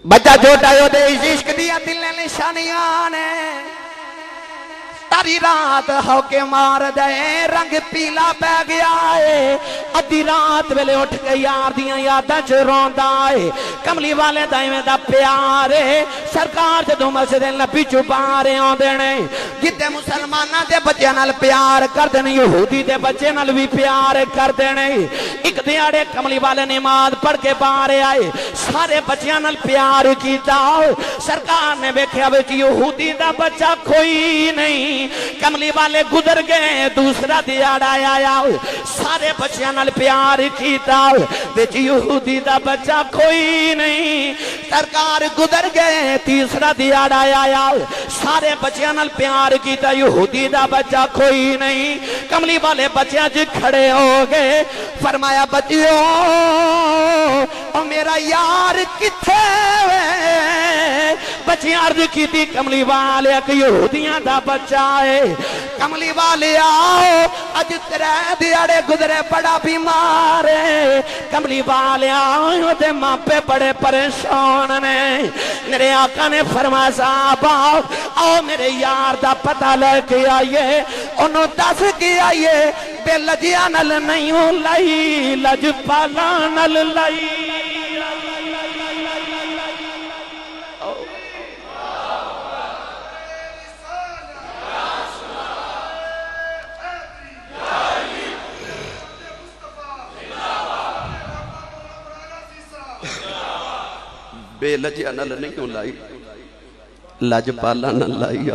بچہ چھوٹا یو دے عشق دیا دل نشانیاں نے تاری رات ہو کے مار دے رنگ پیلا پہ گیا ہے ادھی رات ویلے اٹھ کے یار دیاں یاداں چ روندا ہے کملی والے دائیں دا پیار ہے سرکار جدوں مسجد نبی چھپا رہے ہوندے نے جتے مسلماناں دے بچیاں نال پیار کردے نے یہودی دے بچے نال بھی پیار کردے نے ایک دیاڑے کملی والے نماز پڑھ کے باہر آئے سارے بچیاں نال پیار کیتا سرکار نے ویکھیا وچ یہودی دا بچہ کوئی نہیں کملی والے گزر گئے دوسرا دیاڑا آیا سارے بچیاں نال پیار کیتا وچ یہودی دا بچہ کوئی نہیں سرکار گزر گئے تیسرا دیاڑا آیا سارے بچیاں نال پیار کیتا یہودی دا بچہ کوئی نہیں کملی والے بچیاں جی کھڑے ہو گئے فرمایا بچیو او میرا یار کتھے بچے عرض کی تھی کملی والے کہ یہودیاں دا بچہ ہے کملی والے آؤ اج تیرے دیاڑے گزرے بڑا بیمار ہے کملی والے آؤ دے ماں پہ بڑے پریشان نے میرے آقا نے فرمایا صاحب آؤ میرے یار دا پتہ لے کے آئیے انہوں دس کے آئیے بے لجیا نل نہیں ہوں لائی لج پالا نل لائی بے لجیا نل نہیں لائی لج پالا نہ لائی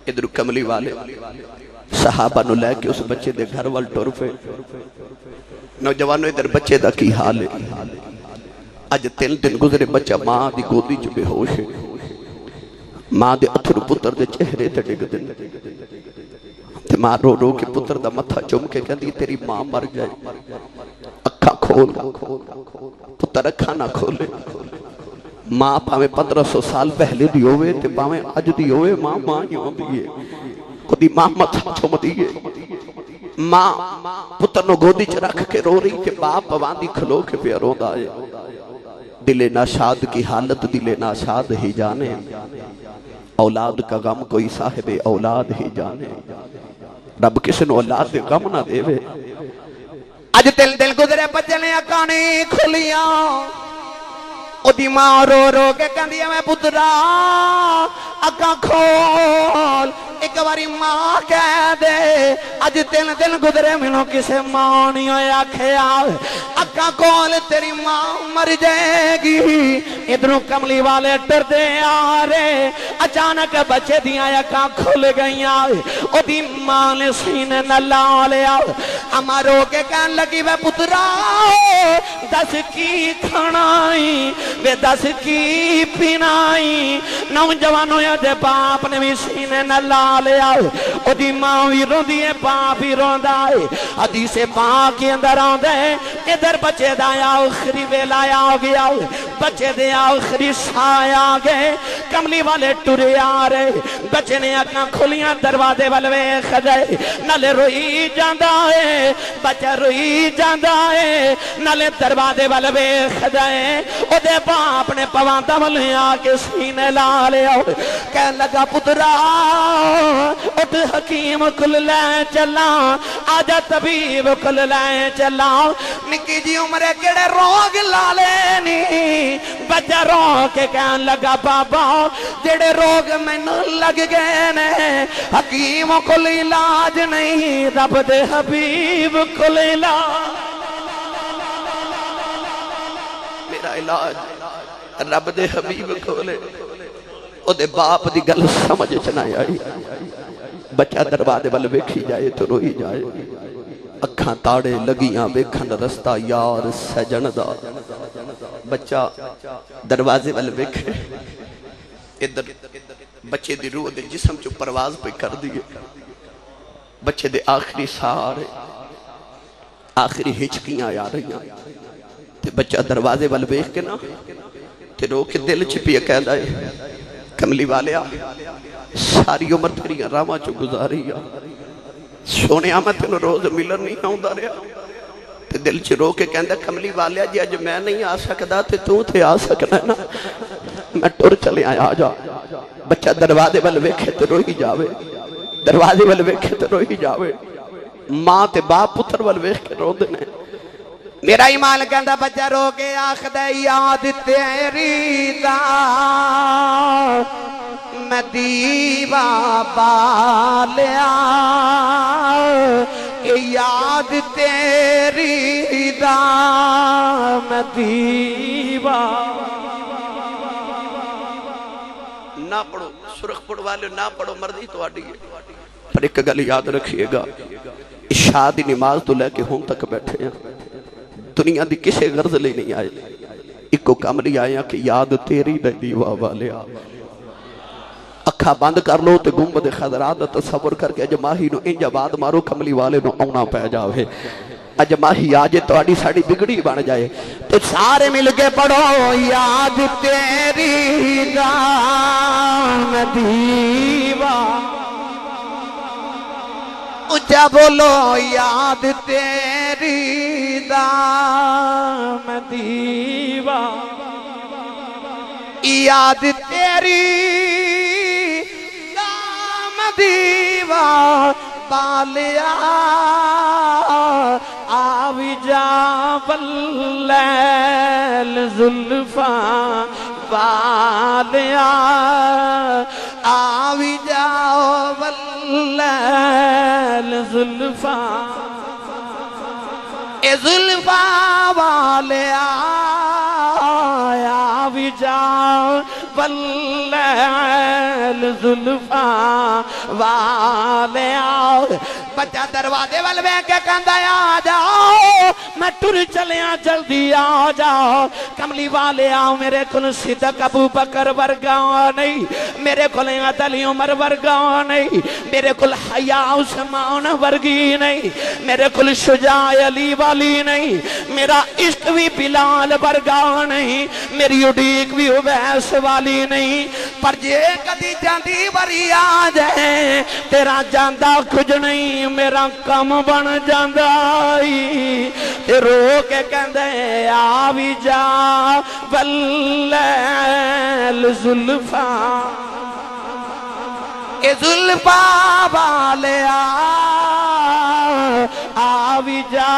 ادھر کملی والے صحابہ نو لے کے اس بچے دے گھر وال ٹر پے نوجوانوں ادھر بچے دا کی حال ہے اج 3 دن گزرے بچہ ماں دی گودی چ بے ہوش ہے ماں دے اتھرو پتر دے چہرے تے ڈگ دے تے ماں رو رو کے پتر دا متھا چوم کے کہندی تیری ماں مر جائے اکھاں کھول پتر اکھاں نہ کھولے ماں پاویں 1500 سال پہلے دی ہوئے تے پاویں اج دی ہوئے ماں ماں ہی ہوندی ہے کدی ماں متھا چومدی ہے ماں پتر نو گودی چ رکھ کے رو رہی تے باپ پواندی کھلو کے پیا روندا ہے دل ناشاد کی حالت دل ناشاد ہی جانے اولاد کا غم کوئی صاحب اولاد ہی جانے رب کسی نو اولاد دے غم نہ دے وے اج دل گزرے بچے نے اکھاں نہیں کھلیاں او دی ماں رو رو کے کہندی ہے میں پترا اکھاں کھول ایک باری ماں کہہ دے اج 3 دن گزرے مینوں کسے ماں نہیں ہویا آکھیا اکھاں کھول تیری ماں مر جائے گی ادھروں کملی والے ڈر دے آ رہے اچانک بچے دیاں اکھاں کھل گئیاں او دی ماں نے سینے نہ لا لیا اما رو کے کہن لگی وے پترا دس کی کھانائی وے دس کی پینائی نوجوانوں دے باپ نے بھی سینے نہ لا لیا او دی ماں بھی روندی ہے باپ بھی روندا ہے حدیث پاک کے اندر آندا ہے ادھر بچے دا آخری ویلا آ گیا بچے دے آخری سایہ آ گئے کملی والے ٹرے آ رہے بچے نے اکھاں کھلیاں دروازے ول ویکھ گئے نالے روئی جاندا ہے بچہ روئی جاندا ہے نالے دروازے ول ویکھ گئے او دے باپ نے پواندا ول آ کے سینے لا لیا کہن لگا پترا اٹھ حکیم کل لے چلا آجا طبیب کل لے چلا نکی جی عمرے کڑے روگ لالے نی بچہ رو کے کہن لگا بابا جڑے روگ میں لگ گئے نے حکیم کل علاج نہیں رب دے حبیب کل علاج میرا علاج رب دے حبیب کھولے او دے باپ دی گل سمجھ چ نہ آئی بچہ دروازے ول ویکھی جائے تو روئی جائے اکھاں تاڑے لگیاں ویکھن رستہ یار سجن دا بچہ دروازے ول ویکھے ادھر بچے دی روح دے جسم چ پرواز پہ کر دیے بچے دے آخری سارے آخری ہچکیاں آ رہیاں تے بچہ دروازے ول ویکھ کے نا تے رو کے دل چ پیا کہندا ہے کملی والیا ساری عمر تیری راواں چ گزاری آ سونیا میں تینوں روز ملن نہیں آوندا رہیا تے دل چ رو کے کہندا کملی والیا جی اج میں نہیں آ سکدا تے تو تے آ سکنا نا میں ٹر چلے آ جا بچہ دروازے ول ویکھے تے روئی جاوے دروازے ول ویکھے تے روئی جاوے ماں تے باپ پتر ول ویکھ کے روندے نے میرا ایمان کہندا بچہ رو کے آکھدا یاد تیری دا میں دیوا بالیا یاد تیری دا میں دیوا نہ پڑھو سرخ پڑھ والے نہ پڑھو مرضی تو آڈی ہے پر ایک گل یاد رکھیے گا عشاء دی نماز تو لے کے ہون تک بیٹھے ہیں دنیا دی کسے غرض لے نہیں آئے ایک کو کملی آیا کہ یاد تیری دے دیوا والے اکھا بند کر لو تے گنبد خضرا دا تصور کر کے جماہی نو انج آباد مارو کملی والے نو اونا پہ جاوے اج ماہی آج تہاڈی ساڈی بگڑی بن جائے تو سارے مل کے پڑھو یاد تیری رام دیوا اچھا بولو یاد تیری دام دیوا یاد تیری دام دیوا بالیا آوی جا واللیل زلفاں بالیا آوی جا واللیل زلفاں اے زلفاں والیا آوی جا واللیل زلفاں والیا بچہ دروازے وال ویکھ کے کہندا آ جاؤ میں ٹر چلیاں جلدی آ جاؤ کملی والے آؤ میرے کل صدق ابو بکر ورگا نہیں میرے کل عدل عمر ورگا نہیں میرے کل حیا عثمان ورگی نہیں میرے کل شجاع علی والی نہیں میرا عشق بھی بلال ورگا نہیں میری اڈیک بھی اویس والی نہیں پر جے کدی جاندی وری آ جائے تیرا جاندہ کچھ نہیں میرا کم بن جاندائی تے رو کے کہندے آوی جا واللیل زلفاں اے زلفاں والے آوی جا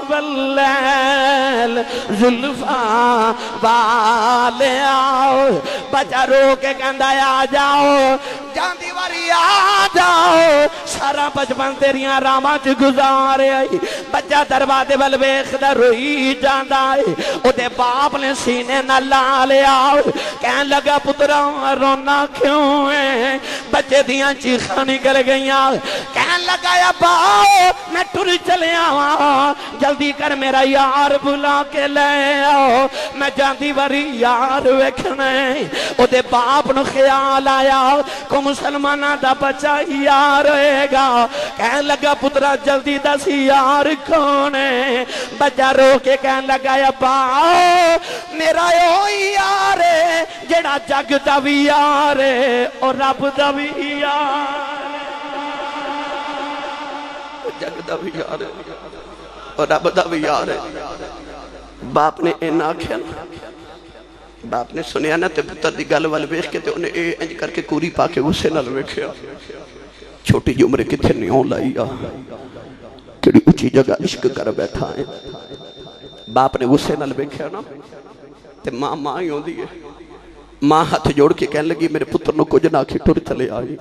واللیل زلفاں والے آؤ بچہ رو کے کہندا آ جاؤ جاندی واری آ جاؤ سارا بچپن تیریاں راما چ گزارے آئی بچہ دروازے ول ویکھدا روئی جاندا ہے او دے باپ نے سینے نال لا لیا کہن لگا پترا رونا کیوں ہے بچے دیاں چیخاں نکل گئیاں کہن لگا ابا میں ٹر چلے آواں جلدی کر میرا یار بلا کے لے آؤ میں جاندی واری یار ویکھنا او دے باپ نو خیال آیا کو مسلمانہ دا بچہ یار ہوئے گا کہن لگا پترا جلدی دس یار کون ہے بچہ رو کے کہن لگا ابا میرا یار ہے جڑا جگ دا بھی یار ہے اور رب دا بھی یار جگ دا بھی یار ہے اور رب دا بھی یار ہے باپ نے این آکھیا باپ نے سنیا نا تے پتر دی گل وال ویکھ کے تے انہیں اے انج کر کے کوری پا کے غصے نال ویکھیا چھوٹی جی عمر کتھے نیوں لائی کیڑی اونچی جگہ عشق کر بیٹھا ہے باپ نے غصے نال ویکھیا نا تے ماں ہی ہوندی ہے ماں ہاتھ جوڑ کے کہنے لگی میرے پتر نو کچھ نہ آکھی ٹر چلے آئی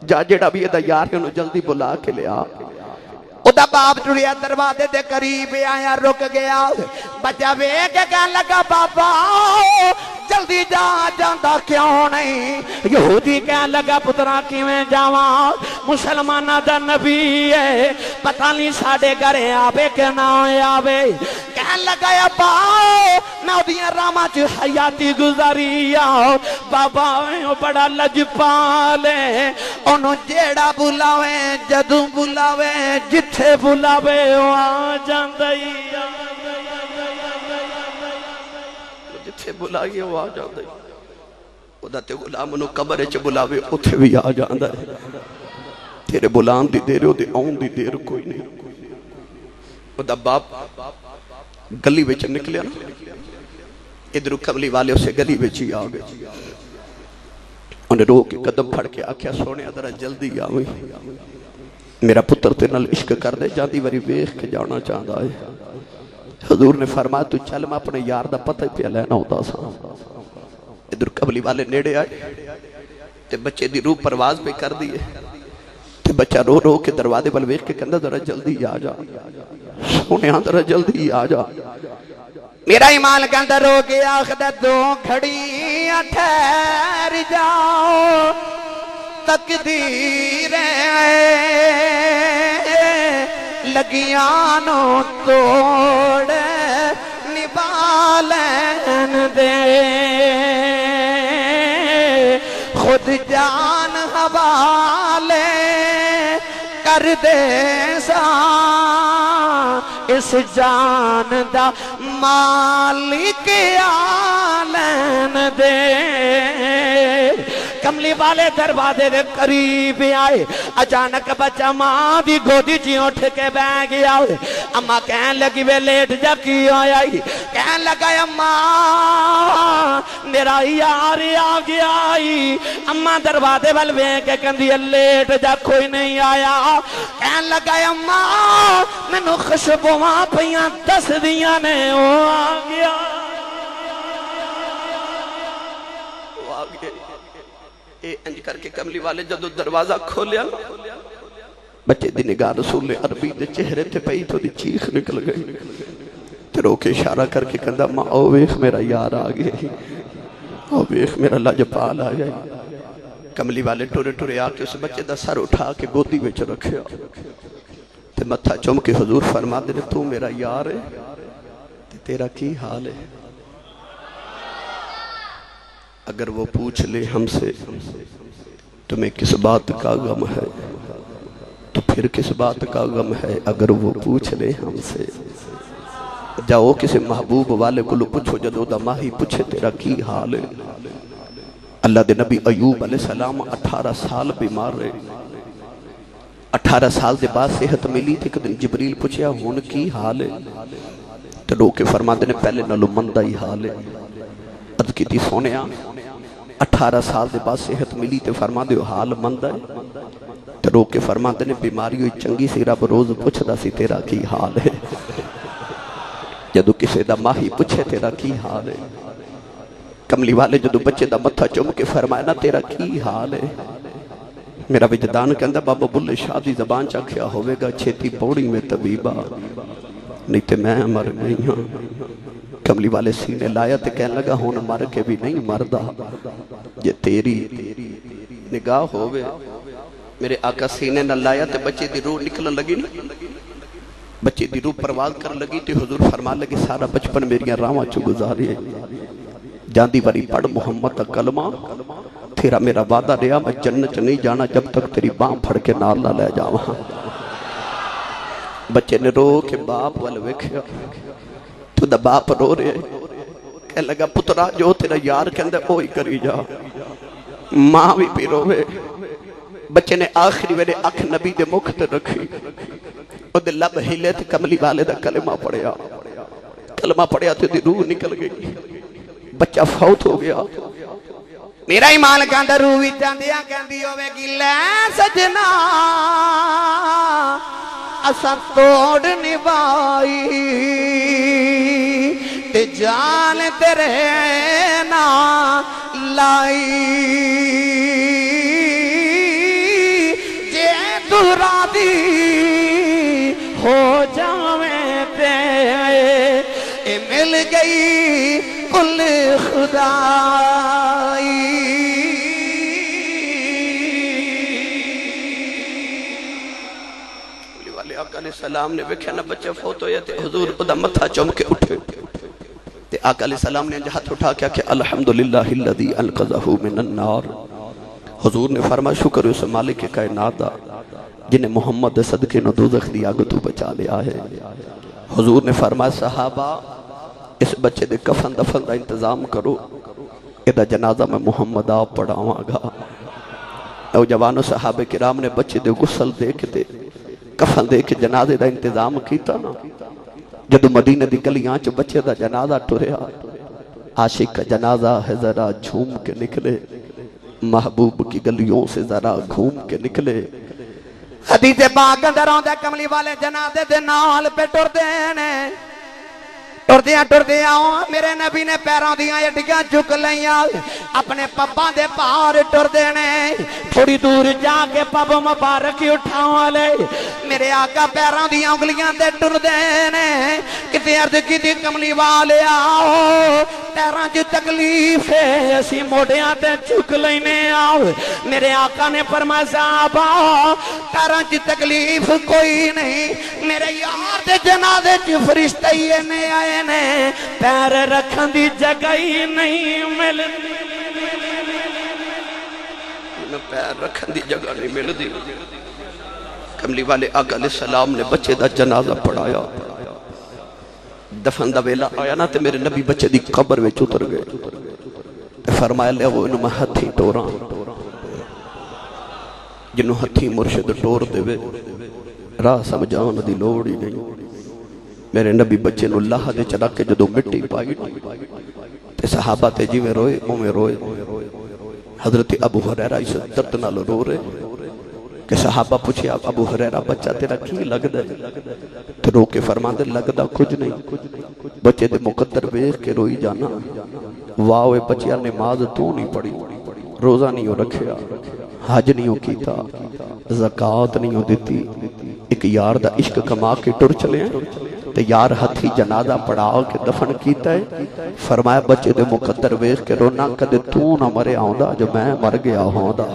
جا جیڑا بھی ادا یار ہے انہوں جلدی بلا کے لے آ ادا باپ ٹریا دروازے دے قریب آیا رک گیا بچہ ویکھ کے کہنے لگا بابا جلدی جا جاندا کیوں نہیں یہودی کہنے لگا پترا کیویں جاواں مسلمانہ دا نبی ہے پتہ نہیں ساڈے گھر آوے کہ نہ آوے کہنے لگا ابا میں اودیاں راما چ حیاتی گزاری بابا بڑا لجپال ہے انہوں جیڑا بلاوے جدوں بلاوے جتھے بلاوے آ جاندائی جتھے بلائیے وہ آ جاندائی خدا تے غلام انہوں قبر چ بلاوے اتھے بھی آ جاندائی تیرے بلان دی دیر ہو دے آن دی دیر کوئی نہیں خدا باپ گلی وچ نکلیا نا ادھر کملی والے اسے گلی وچ ہی آ گئے انہیں رو کے قدم پھڑ کے آکھیا سونے ادھر جلدی آویں میرا پتر تے نال عشق کر دے جاندی واری ویکھ کے جانا چاہتا ہے حضور نے فرمایا تو چل میں اپنے یار دا پتہ پہ لینا ہوتا سا ادھر قبلی والے نیڑے آئے تے بچے دی روح پرواز پہ کر دیئے تے بچہ رو رو کے دروازے بل ویکھ کے کہندا ذرا جلدی آ جا سونے ذرا جلدی آ جا میرا ایمان کے اندر رو گیا خدا دو گھڑیاں ٹھہر جاؤ تقدیریں لگیانو توڑ نبالین دے خود جان حوالے کر دے سان اس جان دا مالک آلین دے کملی والے دروازے دے قریب آئے اچانک بچہ ماں دی گودی جی اٹھ کے بہ گیا اماں کہن لگی وے لیٹ جا کی آئی کہن لگا اماں میرا یار آ گیا اماں دروازے وال وے کے کہندی لیٹ جا کوئی نہیں آیا کہن لگا اماں مینوں خوشبواں پیاں دس دیاں نے او آ گیا اے انج کر کے کملی والے جدو دروازہ کھولیا بچے دی نگاہ رسول عربی دے چہرے تے پئی تو دی چیخ نکل گئی تے رو کے اشارہ کر کے کہندا ماں او ویکھ میرا یار آ گیا او ویکھ میرا لاجپال آ گیا کملی والے ٹورے ٹورے آ کے اس بچے دا سر اٹھا کے گودی وچ رکھیا تے متھا چوم کے حضور فرما دے تو میرا یار ہے تے تیرا کی حال ہے اگر وہ پوچھ لے ہم سے تمہیں کس بات کا غم ہے تو پھر کس بات کا غم ہے اگر وہ پوچھ لے ہم سے جاؤ کسی محبوب والے کو پوچھو جدو دا ماہی پوچھے تیرا کی حال ہے اللہ دے نبی ایوب علیہ السلام 18 سال بیمار رہے 18 سال دے بعد صحت ملی تھی کہ جبریل پوچھیا ہون کی حال ہے تو رو کے فرما دینے پہلے نلو مندہ ہی حال ہے عرض کی تھی سونیا 18 سال دے بعد صحت ملی تے فرما دیو حال مند ہے تے رو کے فرما دینے بیماری ہوئی چنگی سی رب روز پوچھ دا سی تیرا کی حال ہے جدو کسے دا ماہی پوچھے تیرا کی حال ہے کملی والے جدو بچے دا متھا چوم کے فرمائے نا تیرا کی حال ہے میرا وجدان کہندا بابا بلے شادی زبان چاکھیا ہوئے گا چھیتی پوڑی میں طبیبہ نہیں تے میں مر گئی ہوں کملی والے سینے لایا تے کہنے لگا ہون مر کے بھی نہیں مردہ یہ تیری نگاہ ہوئے میرے آقا سینے نہ لایا تے بچے دی روح نکلن لگی نا بچے دی روح پرواز کر لگی تے حضور فرما لگے سارا بچپن میری راواں چو گزاری ہے جاندی باری پڑھ محمد تا کلمہ تیرا میرا وعدہ رہا میں جنت نہیں جانا جب تک تیری باں پھڑ کے نال نہ لے جاواں بچے نے رو کے باپ والے ویکھیا تو دا باپ رو رہے کہنے لگا پترا جو تیرا یار کہندے اوہی کری جا ماں بھی پی روے بچے نے آخری ویلے اکھ نبی دے مکھ تے رکھی او دے لب ہلے تے کملی والے دا کلمہ پڑھیا تے دی روح نکل گئی بچہ فوت ہو گیا میرا ایمان کہندا روح وچ جاندیاں کہندی ہوے گی لے سجنا اساں توڑ نبائی تے جان تیرے نا لائی جے تو راضی ہو جاویں تے اے مل گئی کل خدائی آقا علیہ السلام نے ویکھیا نہ بچہ فوت ہویا تے حضور ادا متھا چوم کے اٹھے تے آقا علیہ السلام نے ہاتھ اٹھا کے کہ الحمدللہ الذی انقذہ من النار حضور نے فرمایا شکر اس مالک کائنات دا جنہیں محمد صدقے نو دوزخ دی آگ تو بچا لیا ہے حضور نے فرمایا صحابہ اس بچے دے کفن دفن دا انتظام کرو ادا جنازہ میں محمد آپ پڑھاواں گا او جوانو صحابہ کرام نے بچے دے غسل دے کے دے کفن دے کے جنازے دا انتظام کیتا نا جدو مدینہ دی گلیاں چ بچے دا جنازہ ٹریا عاشق کا جنازہ ہے ذرا جھوم کے نکلے محبوب کی گلیوں سے ذرا گھوم کے نکلے حدیث پاک اندر آندا کملی والے جنازے دے نال پہ ٹر دینے ٹردیاں میرے نبی نے پیروں دیاں اڈیاں چک لیاں اپنے پباں دے پار ٹر دینے تھوڑی دور جا کے پب مبارک اٹھاؤں لے میرے آقا پیروں دیاں انگلیاں دے ٹر دینے کتے عرض کی دی کملی والے آؤ پیراں جو تکلیف ہے اسی موڑیاں تے چک لینے آؤ میرے آقا نے فرمایا صحابہ پیراں جو تکلیف کوئی نہیں میرے یار دے جنازے چ فرشتے ہی نے آئے نے پیر رکھن دی جگہ ہی نہیں ملتی پیر رکھن دی جگہ نہیں ملتی کملی والے آقا علیہ السلام نے بچے دا جنازہ پڑھایا دفن دا ویلا آیا نا تے میرے نبی بچے دی قبر وچ اتر گئے تے فرمایا لے وہ انہوں میں ہتھی ٹوراں جنہوں ہتھی مرشد ٹور دے وے راہ سمجھاؤں دی لوڑ ہی نہیں میرے نبی بچے نو اللہ دے چلا کے جدو مٹی پائی تے صحابہ تے جی میں روئے میں روئے حضرت ابو ہریرہ اس درد نال رو رہے کہ صحابہ پوچھے ابو ہریرہ بچہ تیرا کی لگ دے تو رو کے فرما دے لگ دا کچھ نہیں بچے دے مقدر بیخ کے روئی جانا واوے بچیا نماز تو نہیں پڑی روزہ نہیں ہو رکھیا حج نہیں ہو کیتا زکاة نہیں ہو دیتی ایک یار دا عشق کما کے ٹر چلے ہیں تے یار ہتھی جنازہ پڑھاؤ کے دفن کیتا ہے فرمایا بچے دے مقدر بیخ کے رونا کدے تو نہ مرے آؤں جو میں مر گیا ہوں دا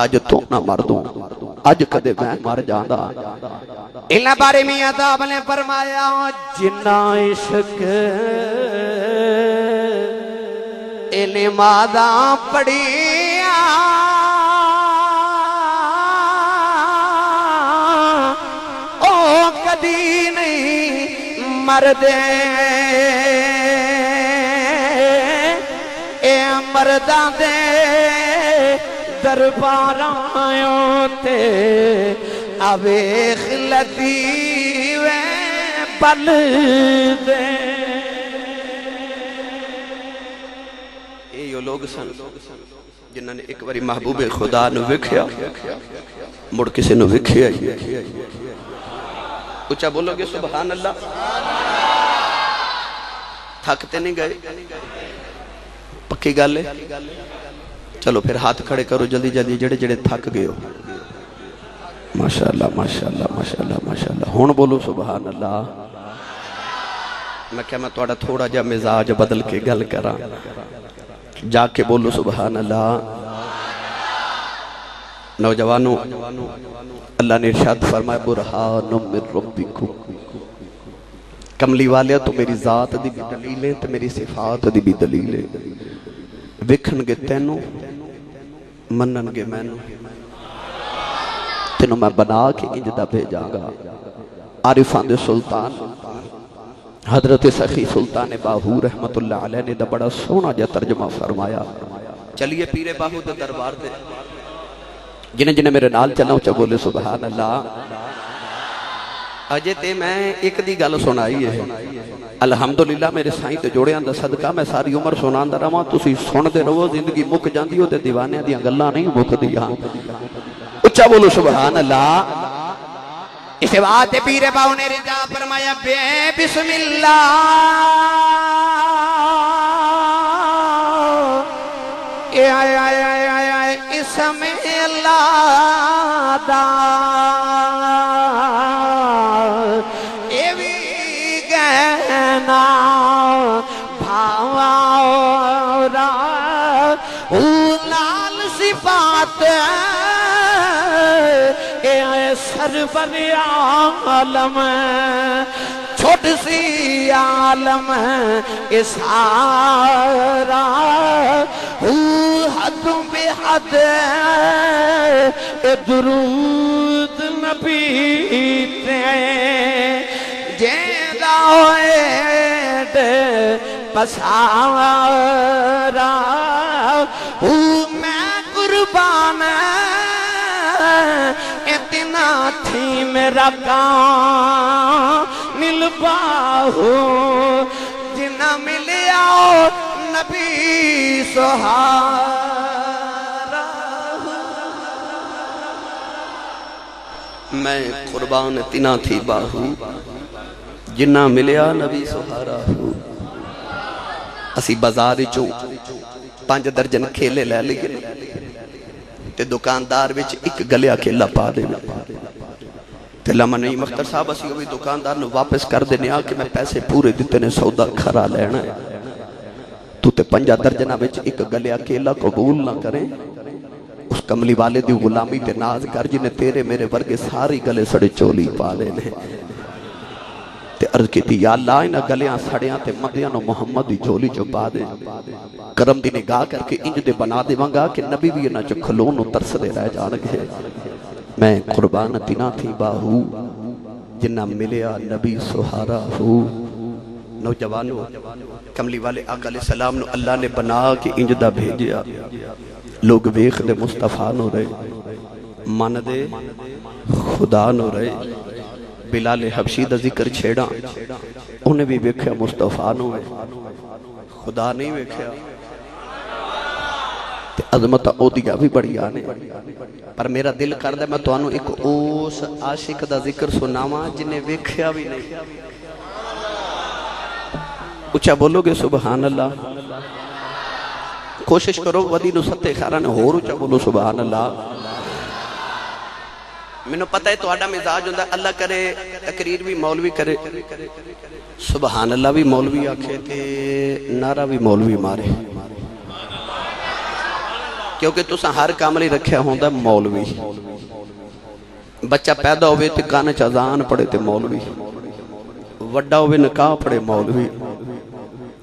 آج تو نہ مر دوں آج کدے میں مر جاندہ اللہ بارے میں عذاب نے فرمایا جنہ عشق نمازاں پڑھیا او کدی نہیں مردے اے مرداں دے درباراں تے آویخ لطیوے بل دے یہ لوگ سن جنہوں نے ایک باری محبوب خدا نو وکھیا مڑ کسی نو وکھیا اچھا بولو گے سبحان اللہ تھکتے نہیں گئے پکی گالے چلو پھر ہاتھ کھڑے کرو جلدی جلدی جڑے جڑے تھک گئے ہو ماشاءاللہ ماشاءاللہ ماشاءاللہ ماشاءاللہ ہون بولو سبحان اللہ میں کیا میں توڑا تھوڑا جا مزاج بدل کے گل کرا جا کے بولو سبحان اللہ نوجوانوں اللہ نے ارشاد فرمایا برہان من ربکم کملی والے تو میری ذات دی بھی دلیلیں تو میری صفات دی بھی دلیلیں وکھن گے تینوں منن گے مینوں تینوں میں بنا کے انجدہ بھیجاں گا عارفان دے سلطان حضرت سخی سلطان باہو رحمت اللہ علیہ نے دا بڑا سونا جا ترجمہ فرمایا چلیے پیر باہو دے دربار دے جنہیں جنہیں میرے نال چلاؤں چا بولے سبحان اللہ اجے تے میں ایک دی گل سنائی ہے الحمدللہ میرے سائیں تے جوڑے اندر صدقہ میں ساری عمر سنان دا رہا تسی سن دے رہو زندگی مک جاندی ہو تے دیوانے دیاں گلاں نہیں مک دیاں اچھا بولو سبحان اللہ اس بات پیر باؤ نے رضا فرمایا بے بسم اللہ اے آئے آئے آئے آئے آئے اسم اللہ دا اے بھی گہنا بھاوا لال صفات سرور عالم چھوٹ سی عالم اسارا حد بے حد درود نبی تے جیدہ ایڈ پسارا میں قربان اتنا تھی میرا کامل باہو جنہ ملیا نبی سہارا میں قربان اتنا تھی باہو جنہ ملیا نبی سہارا اسی بازار چوں 5 درجن کھیلے لے لگے تے دکاندار وچ ایک گلیا کھیلا پا دے تے لما نہیں مختر صاحب اسی ہوئی دکاندار نو واپس کر دینے کہ میں پیسے پورے دیتے نے سودا کھرا لینا ہے تو تے 5 درجنہ وچ ایک گلیا کھیلا قبول نہ کریں اس کملی والے دی غلامی تے ناز کر جنہیں تیرے میرے ورگے ساری گلے سڑے چولی پا لینے تے عرض کی تھی یا اللہ انہا گلیاں سڑیاں تے مدیاں نو محمد دی جولی جو پا دے کرم دی نگاہ کر کے انج دے بنا دے وانگا کہ نبی بھی انہا جو کھلون و ترس دے رہ جان گے میں قربان تینا تھی باہو جنہ ملیا نبی سہارا ہو نوجوانوں کملی والے آقا علیہ السلام نو اللہ نے بنا کے انجدہ بھیجیا لوگ ویخ دے مصطفیٰ نو رہے من دے خدا نو رہے بلال حبشی دا ذکر چھیڑا انہیں بھی ویکھیا مصطفیٰ نو ہے خدا نہیں ویکھیا تے عظمت اودیا بھی بڑی آنے پر میرا دل کردہ میں تو انہوں ایک اوس عاشق دا ذکر سناواں جنہیں ویکھیا بھی نہیں اچھا بولو گے سبحان اللہ کوشش کرو ودی نو ستے خیران ہور اچھا بولو سبحان اللہ میں نے پتہ ہے تو آڈا مزاج ہوندہ اللہ کرے تقریر بھی مولوی کرے سبحان اللہ بھی مولوی آکھے تے نعرہ بھی مولوی مارے کیونکہ تُسا ہر کاملی رکھیا ہوندہ مولوی بچہ پیدا ہوئے تے کانے چازان پڑے تے مولوی وڈا ہوئے نکاح پڑے مولوی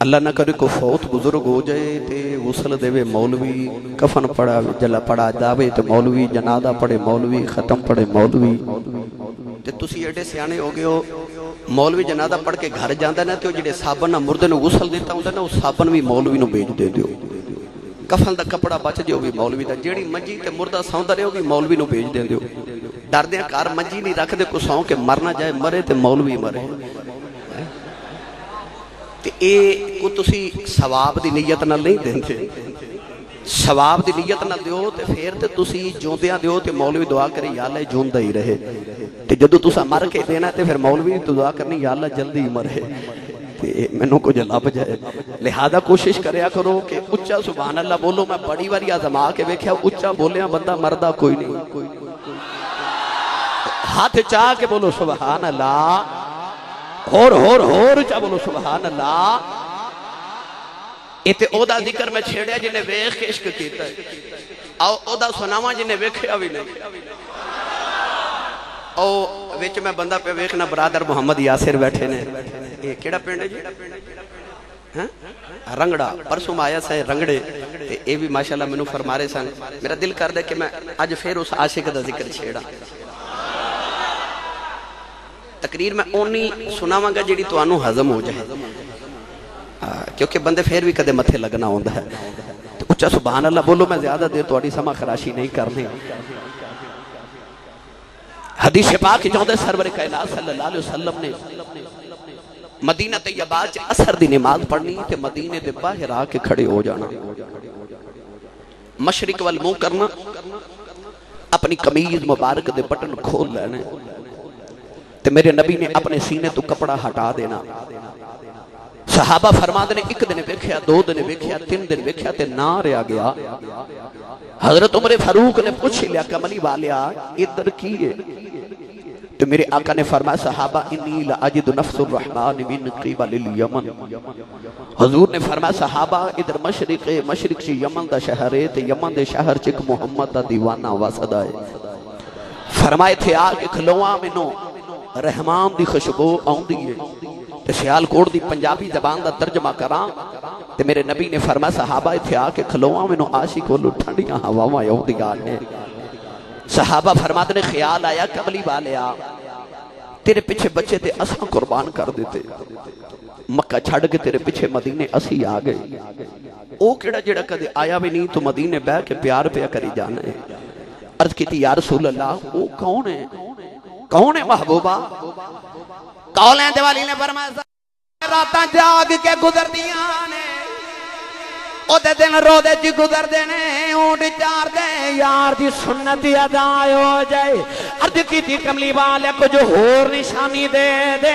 اللہ نہ کرے کو فوت بزرگ ہو جائے تے غسل دے وے مولوی کفن پڑا جلا پڑا جاوے تے مولوی جنازہ پڑے مولوی ختم پڑے مولوی تے تسی ایڈے سیانے ہو گئے ہو مولوی جنازہ پڑھ کے گھر جاندہ نا تے وہ جڑے صابن نہ مردے نو غسل دیتا ہوندہ نا وہ صابن بھی مولوی نو بیج دے دیو کفن دا کپڑا بچ دیو بھی مولوی دا جیڑی منجی تے مردہ سوندہ رہے ہو بھی مولوی نو بیج دے دیو ڈر دیا کار منجی نہیں رکھ دے کو سون کے مرنا جائے مرے تے مولوی مرے تے اے کو تسی ثواب دی نیت نہ نہیں دیندے ثواب دی نیت نہ دیو تے پھر تے تسی جوندیاں دیو تے مولوی دعا کرے یا اللہ جوندہ ہی رہے تے جدو تسا مر کے دینا تے پھر مولوی دعا کرنی یا اللہ جلدی مرے تے میں کو جلا بجائے لہذا کوشش کریا کرو کہ اچھا سبحان اللہ بولو میں بڑی باری آزما کے بیکھیا اچھا بولیاں بندہ مردہ کوئی نہیں ہاتھ چاہ کے بولو سبحان اللہ ہور چاہ بولو سبحان اللہ ایتے او دا ذکر میں چھیڑیا جنہیں ویخ کے عشق کیتا ہے او دا سناواں جنہیں ویکھیا بھی نہیں او ویچ میں بندہ پہ ویکھنا برادر محمد یاسر بیٹھے نے یہ کیڑا پینڈ ہے جی رنگڑا پرسوں آیا سائے رنگڑے اے بھی ماشاءاللہ میں نو فرمارے سن میرا دل کر دے کہ میں آج پھر اس عاشق دا ذکر چھیڑا تقریر میں اونی سناواں گا جیڑی تو آنو حضم ہو جائے کیونکہ بندے پھر بھی کدے متھے لگنا ہوندہ ہے تو اچھا سبحان اللہ بولو میں زیادہ دیر تو آڑی سما خراشی نہیں کرنے حدیث پاک جوندے سرور کائنات صلی اللہ علیہ وسلم نے مدینہ طیبہ چ اثر دی نماز پڑھنی تے مدینے دے باہر آ کے کھڑے ہو جانا مشرق والمنہ کرنا اپنی قمیض مبارک دے بٹن کھول لینے تے میرے نبی نے اپنے سینے تو کپڑا ہٹا دینا صحابہ فرماد نے ایک دن ویکھیا دو دن ویکھیا تین دن ویکھیا تے نہ رہا گیا حضرت عمر فاروق نے پوچھ لیا کملی والیا ادھر کی ہے تو میرے آقا نے فرمایا صحابہ انی لاجد نفس الرحمن من قبل الیمن حضور نے فرمایا صحابہ ادھر مشرق سے یمن دا شہر ہے تے یمن دے شہر چک محمد دا دیوانہ واسدہ ہے فرمائے تھے آگے کھلواں منو رحمان دی خوشبو آؤندی ہے تے سیال کوڑ دی پنجابی زبان دا ترجمہ کران تے میرے نبی نے فرمایا صحابہ تھے آگے کھلواں منو عاشق کولو ٹھنڈیاں ہواواں آؤندی آنے صحابہ فرماتے نے خیال آیا کملی والیا تیرے پیچھے بچے تے اساں قربان کر دیتے مکہ چھڑ کے تیرے پیچھے مدینے اسی آ گئے او کیڑا جڑا کدے آیا بھی نہیں تو مدینے بہ کے پیار پیا کری جانا ہے عرض کی تھی یا رسول اللہ او کون ہے محبوبہ کولیں دیوالی نے فرمایا راتاں جاگ کے گزر دیاں نے او دے دن رو دے جی گزر دینے اونٹ چار دے یار دی سنتی ادا ہو جائے عرض کی تھی کملی والے کو جو ہور نشانی دے دے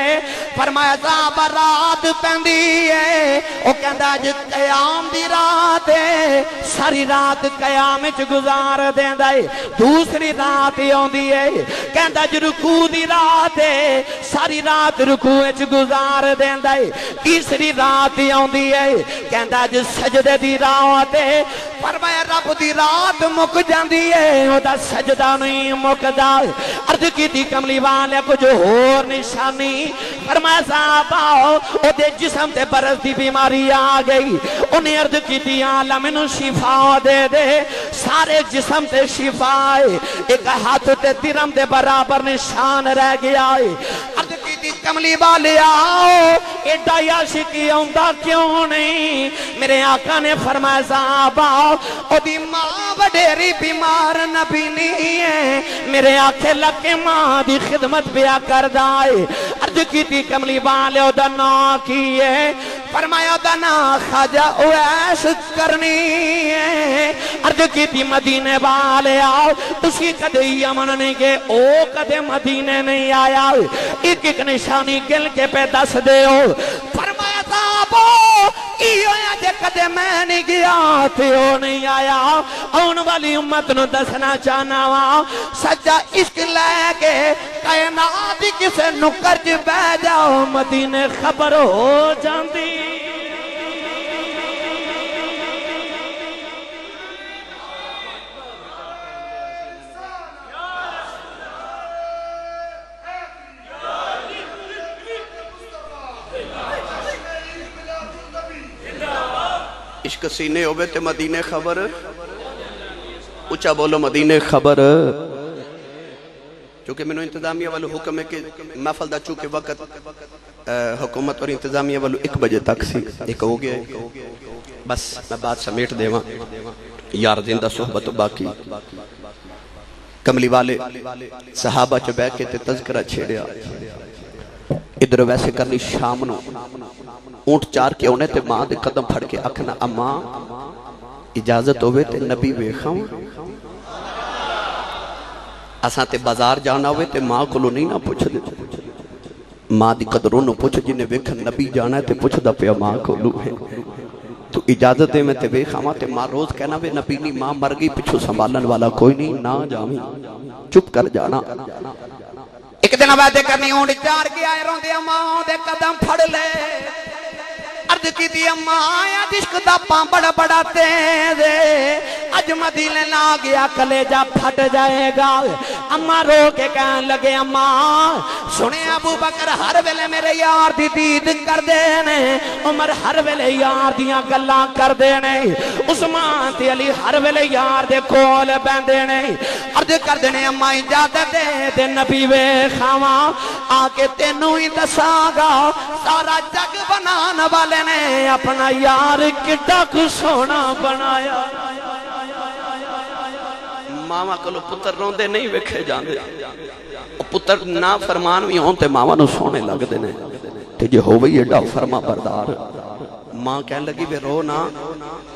فرمایا صحابہ رات پہندی ہے او کہندا جو قیام دی رات ہے ساری رات قیام چ گزار دیندا ہے دوسری رات ہوندی ہے کہندا جو رکوع دی رات ہے ساری رات رکوع چ گزار دیندا ہے تیسری رات ہوندی ہے کہندا جو سجدے دی رات ہے فرمایا رب دی رات مک جاندی ہے او دا سجدہ نہیں مکدا عرض کی تھی کملی والے کو جو ہور نشانی فرمایا صحابہ او دے جسم تے برس دی بیماری آ گئی انہیں عرض کی تھی اللہ مینوں شفا دے دے سارے جسم تے شفا ہے ایک ہاتھ تے درم دے برابر نشان رہ گیا ہے عرض کی تھی کملی والے آؤ ایڈا عاشقی آਉਂਦਾ کیوں نہیں میرے آقا نے فرمایا صحابہ او دی ماں وڈیری بیمار نبی نہیں ہے میرے آنکھیں لگ کے ماں دی خدمت پیا کر دائے عرض کی تھی کملی والے او دا نا کی ہے فرمایا دا نا خواجہ اویس کرنی ہے عرض کی تھی مدینے والے آؤ اسی کدے یمن نہیں گے او کدے مدینے نہیں آیا ایک ایک نشانی گل کے پہ دس دے ہو فرمایا صاحبو ایو یا جے کدے میں نہیں گیا تھے او نہیں آیا آن والی امت نو دسنا چاہنا وا سجا عشق لے کے کائنات کسے نکر چ بہ جاؤ مدینے خبر ہو جاندی عشق سینے ہوئے تے مدینے خبر اچھا بولو مدینے خبر چونکہ میں نے انتظامیہ والو حکم ہے کہ محفل دا چونکہ وقت حکومت اور انتظامیہ والو 1 بجے تک سی ایک ہو گیا بس میں بات سمیٹ دے وہاں یار زندہ صحبت باقی کملی والے صحابہ چو بیٹھ کے تے تذکرہ چھیڑیا ادھر ویسے کرنی شام نو اونٹ چار کے انہیں تے ماں دے قدم پھڑ کے اکھنا اماں اجازت ہوئے تے نبی ویخاں اساں تے بازار جانا ہوئے تے ماں کو نہیں نہ پوچھ دے ماں دی قدروں نو پوچھ جنہیں ویکھن نبی جانا ہے تے پوچھ دا پیا ماں کو لو ہے تو اجازت دے میں تے ویخاں تے ماں روز کہنا وے نبی نہیں ماں مر گئی پچھو سنبھالن والا کوئی نہیں نہ جاویں چپ کر جانا ایک دن وعدے کرنی اونٹ چار کے آئے رون دے اماں دے قدم پھڑ لے عرض کی دی اماں آیا دشک دا پاں بڑا بڑا تیزے اج مدینے لا گیا کلیجہ پھٹ جائے گا اماں رو کے کہن لگے اماں سنے ابو بکر ہر ویلے میرے یار دی دید کر دینے عمر ہر ویلے یار دیاں گلاں کر دینے عثمان تے علی ہر ویلے یار دے کول بین دینے عرض کر دینے اماں اجازت دے نبی وے خواں آکے تینوں ہی دساں گا سارا جگ بنانا والے نے اپنا یار کٹا کو سونا بنایا ماما کلو پتر روندے نہیں وکھے جاندے پتر نا فرمان بھی ہوں تے ماما نو سونے لگ دینے تے جے ہوئی ایڈا فرما بردار ماں کہن لگی بے رو نا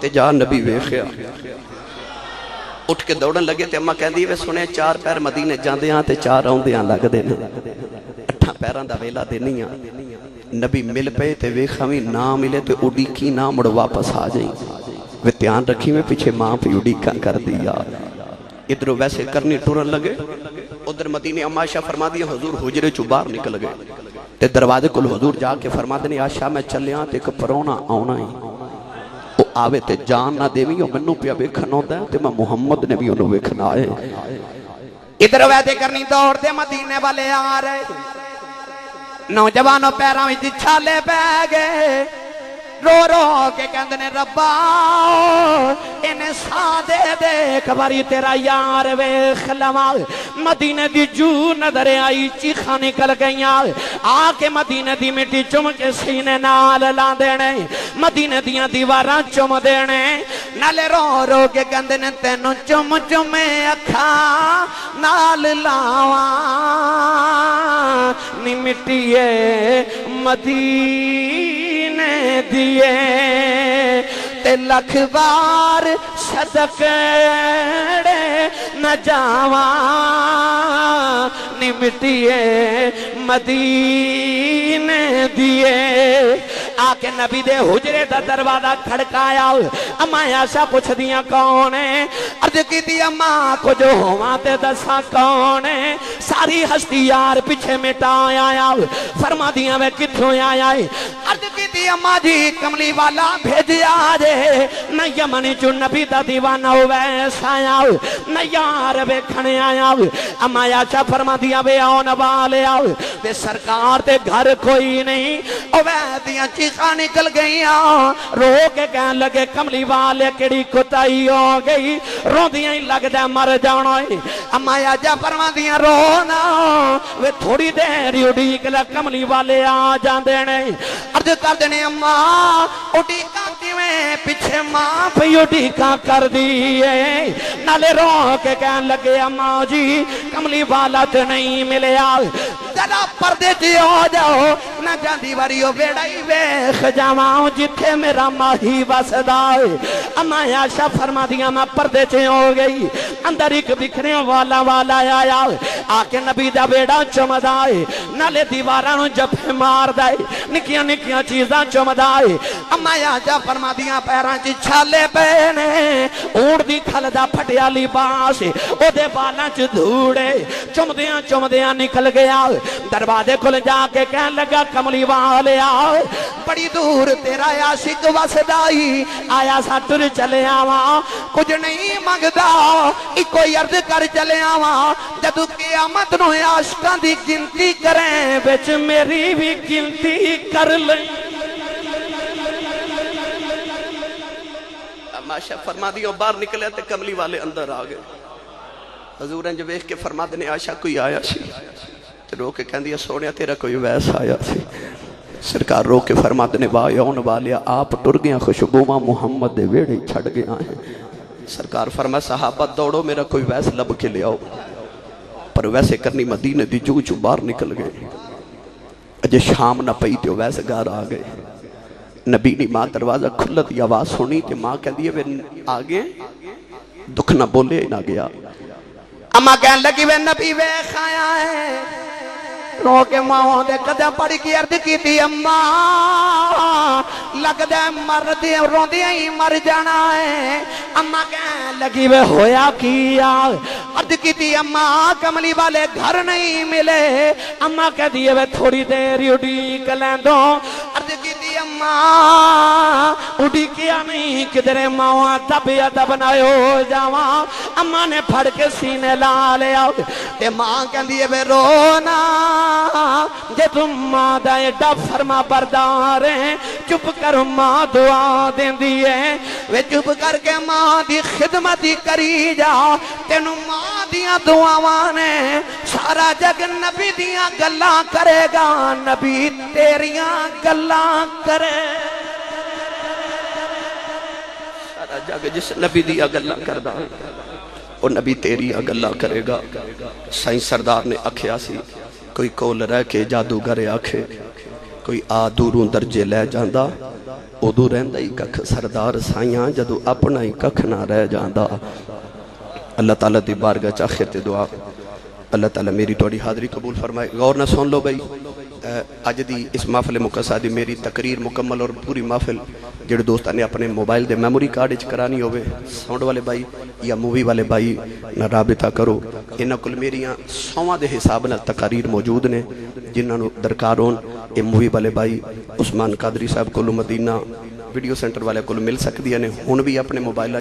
تے جا نبی ویخیا اٹھ کے دوڑن لگے تے اماں کہن دی وے سنے 4 پیر مدینے جاندے ہاں تے 4 روندے ہاں لگ دینے 8 پیران دا ویلا دینی ہاں نبی مل پے تے ویخاویں نہ ملے تے اڈی کی نہ مڑ واپس آ جائیں وہ دھیان رکھی میں پیچھے ماں پہ اڈی کا کر دیا ادھر ویسے کرنی ٹورن لگے ادھر مدینے اما عائشہ فرما دیا حضور حجرے چو باہر نکل گئے تے دروازے کل حضور جا کے فرما دینی عائشہ میں چلیاں تے ایک پرونا آونا ہی وہ آوے تے جان نہ دیوی اور منو پیا بیکھن ہوتا ہے تے میں محمد نے بھی انہوں بیکھن آئے ادھر ویسے کرنی دوڑ دے مدینے والے آ رہے نوجوانوں پیراں وچ چھالے پے گئے رو رو کے کہندے ربا انہیں سا دے دے ایک باری تیرا یار ویکھ لواں مدینے دی جو نظر آئی چیخاں نکل گئیاں آ کے مدینے دی مٹی چم کے سینے نال لا دینے مدینے دیاں دیواراں چم دینے نالے رو رو کے کہندے نے تینوں چم چمے اکھاں نال لاواں نی مٹیے مدینے دیے تے لکھ بار صدقے نہ جاواں نی مٹیے مدینے دیے آکے نبی دے حجرے دا دروازہ کھڑکایا اما عائشہ پوچھ دیاں کون ہے عرض کی دی اما کو جو ہوا تے دسا کون ہے ساری ہستی یار پیچھے مٹا آیا فرما دیاں میں کتھوں آیا ہے عرض کی دی اما جی کملی والا بھیجیا جے نہ یمنی جو نبی دا دیوانہ ویسا آیا نہ یار بیکھنے آیا اما عائشہ فرما دیاں بے آن والے آؤ بے سرکار تے گھر کوئی نہیں او ویدیاں چیز ویخا نکل گئیاں رو کے کہن لگے کملی والے کیڑی کتائی ہو گئی روندیاں ہی لگدا مر جانا ہے اما آجا فرماندیاں رونا وے تھوڑی دیر اڈیک لے کملی والے آ جاندے نے عرض کر دینے اما اڈیکا کیویں پیچھے ماں پہ اڈیکا کر دیئے نالے رو کے کہن لگے اما جی کملی والا تے نہیں ملے ذرا پردے چ ہو جاؤ نہ جاندی واریو بیڑائی ویکھ جاواں جتھے میرا ماہی وسدا ہے اما عائشہ فرما دیا میں پردے چ ہو گئی اندر ایک بکھرے والا آیا آ کے نبی دا بیڑا چمدا ہے نالے دیواراں نوں جفے ماردا ہے نکیاں نکیاں چیزاں چمدا ہے اما عائشہ فرما دیا پیراں چ چھالے پے نے اونٹ دی کھل دا پھٹیا لباس او دے بالاں چ دھوڑے چمدیاں نکل گیا دروازے کھل جا کے کہن لگا کملی والے آؤ بڑی دور تیرا عاشق وسدائی آیا سا ٹر چلے آواں کچھ نہیں منگدا ایکو عرض کر چلے آواں جدو قیامت نو عاشقاں دی گنتی کریں وچ میری بھی گنتی کر لیں ماشا فرما دیو باہر نکلے تے کملی والے اندر آ گئے حضور نے جو ویکھ کے فرما دینے عائشہ کوئی آیا سی تے رو کے کہندی سونیا تیرا کوئی ویس آیا سی سرکار رو کے فرما دینے وایون والیا آپ ٹر گیا خوشبوواں محمد دے ویڑے چھڑ گیا ہیں سرکار فرما صحابہ دوڑو میرا کوئی ویس لب کے لے آؤ پر ویسے کرنی مدینے دی جو باہر نکل گئے اجے شام نہ پئی تے ویس گھر آ گئے نبی نے ماں دروازہ کھلت یہ آواز سنی تے ماں کہہ دیئے آگے دکھ نہ بولے نہ گیا اما کہن لگی وے نبی وے خایا ہے رو کے ماں دے قدم پڑی کی عرض کی تھی اما لگ دے مر دے رو دے ہی مر جانا ہے اما کہن لگی وے ہویا کیا عرض کی تھی اما کملی والے گھر نہیں ملے اما کہہ دیئے وے تھوڑی دیر اڈیک لیندو عرض کی تھی اما اڈیکیا نہیں کدھرے ماں طبیعت بنائے ہو جاواں اما نے پھڑ کے سینے لا لیا تے ماں کہہ دیئے وے رونا جے تم ماں دا ایڈا فرما بردار ہیں چپ کر ماں دعا دیں دیئے وے چپ کر کے ماں دی خدمتی کری جا تینو ماں دیاں دعاوانے سارا جگ نبی دیاں گلاں کرے گا نبی تیریاں گلاں کرے سارا جگ جس نبی دیاں گلاں کردہ وہ نبی تیریاں گلاں کرے گا سائیں سردار نے اکھیا سی کوئی کول رہ کے جادوگر آکھے کوئی آ دوروں درجے لے جاندہ ادو رہندہ ہی ککھ سردار سائیاں جدو اپنا ہی ککھ نہ رہ جاندہ اللہ تعالیٰ دی بارگاہ چاخر تے دعا اللہ تعالیٰ میری توڑی حاضری قبول فرمائے غور نہ سن لو بھئی آج دی اس محفل مقصہ دی میری تقریر مکمل اور پوری محفل جڑے دوستہ نے اپنے موبائل دے میموری کارڈ اچ کرانی ہوئے ساؤنڈ والے بھائی یا مووی والے بھائی نہ رابطہ کرو انہاں کل میریاں 100 دے حساب نہ تقاریر موجود نے جنہاں نو درکار ہون اے مووی والے بھائی عثمان قادری صاحب کولو مدینہ ویڈیو سینٹر والے کولو مل سکدی ہیں ہن بھی اپنے موبائل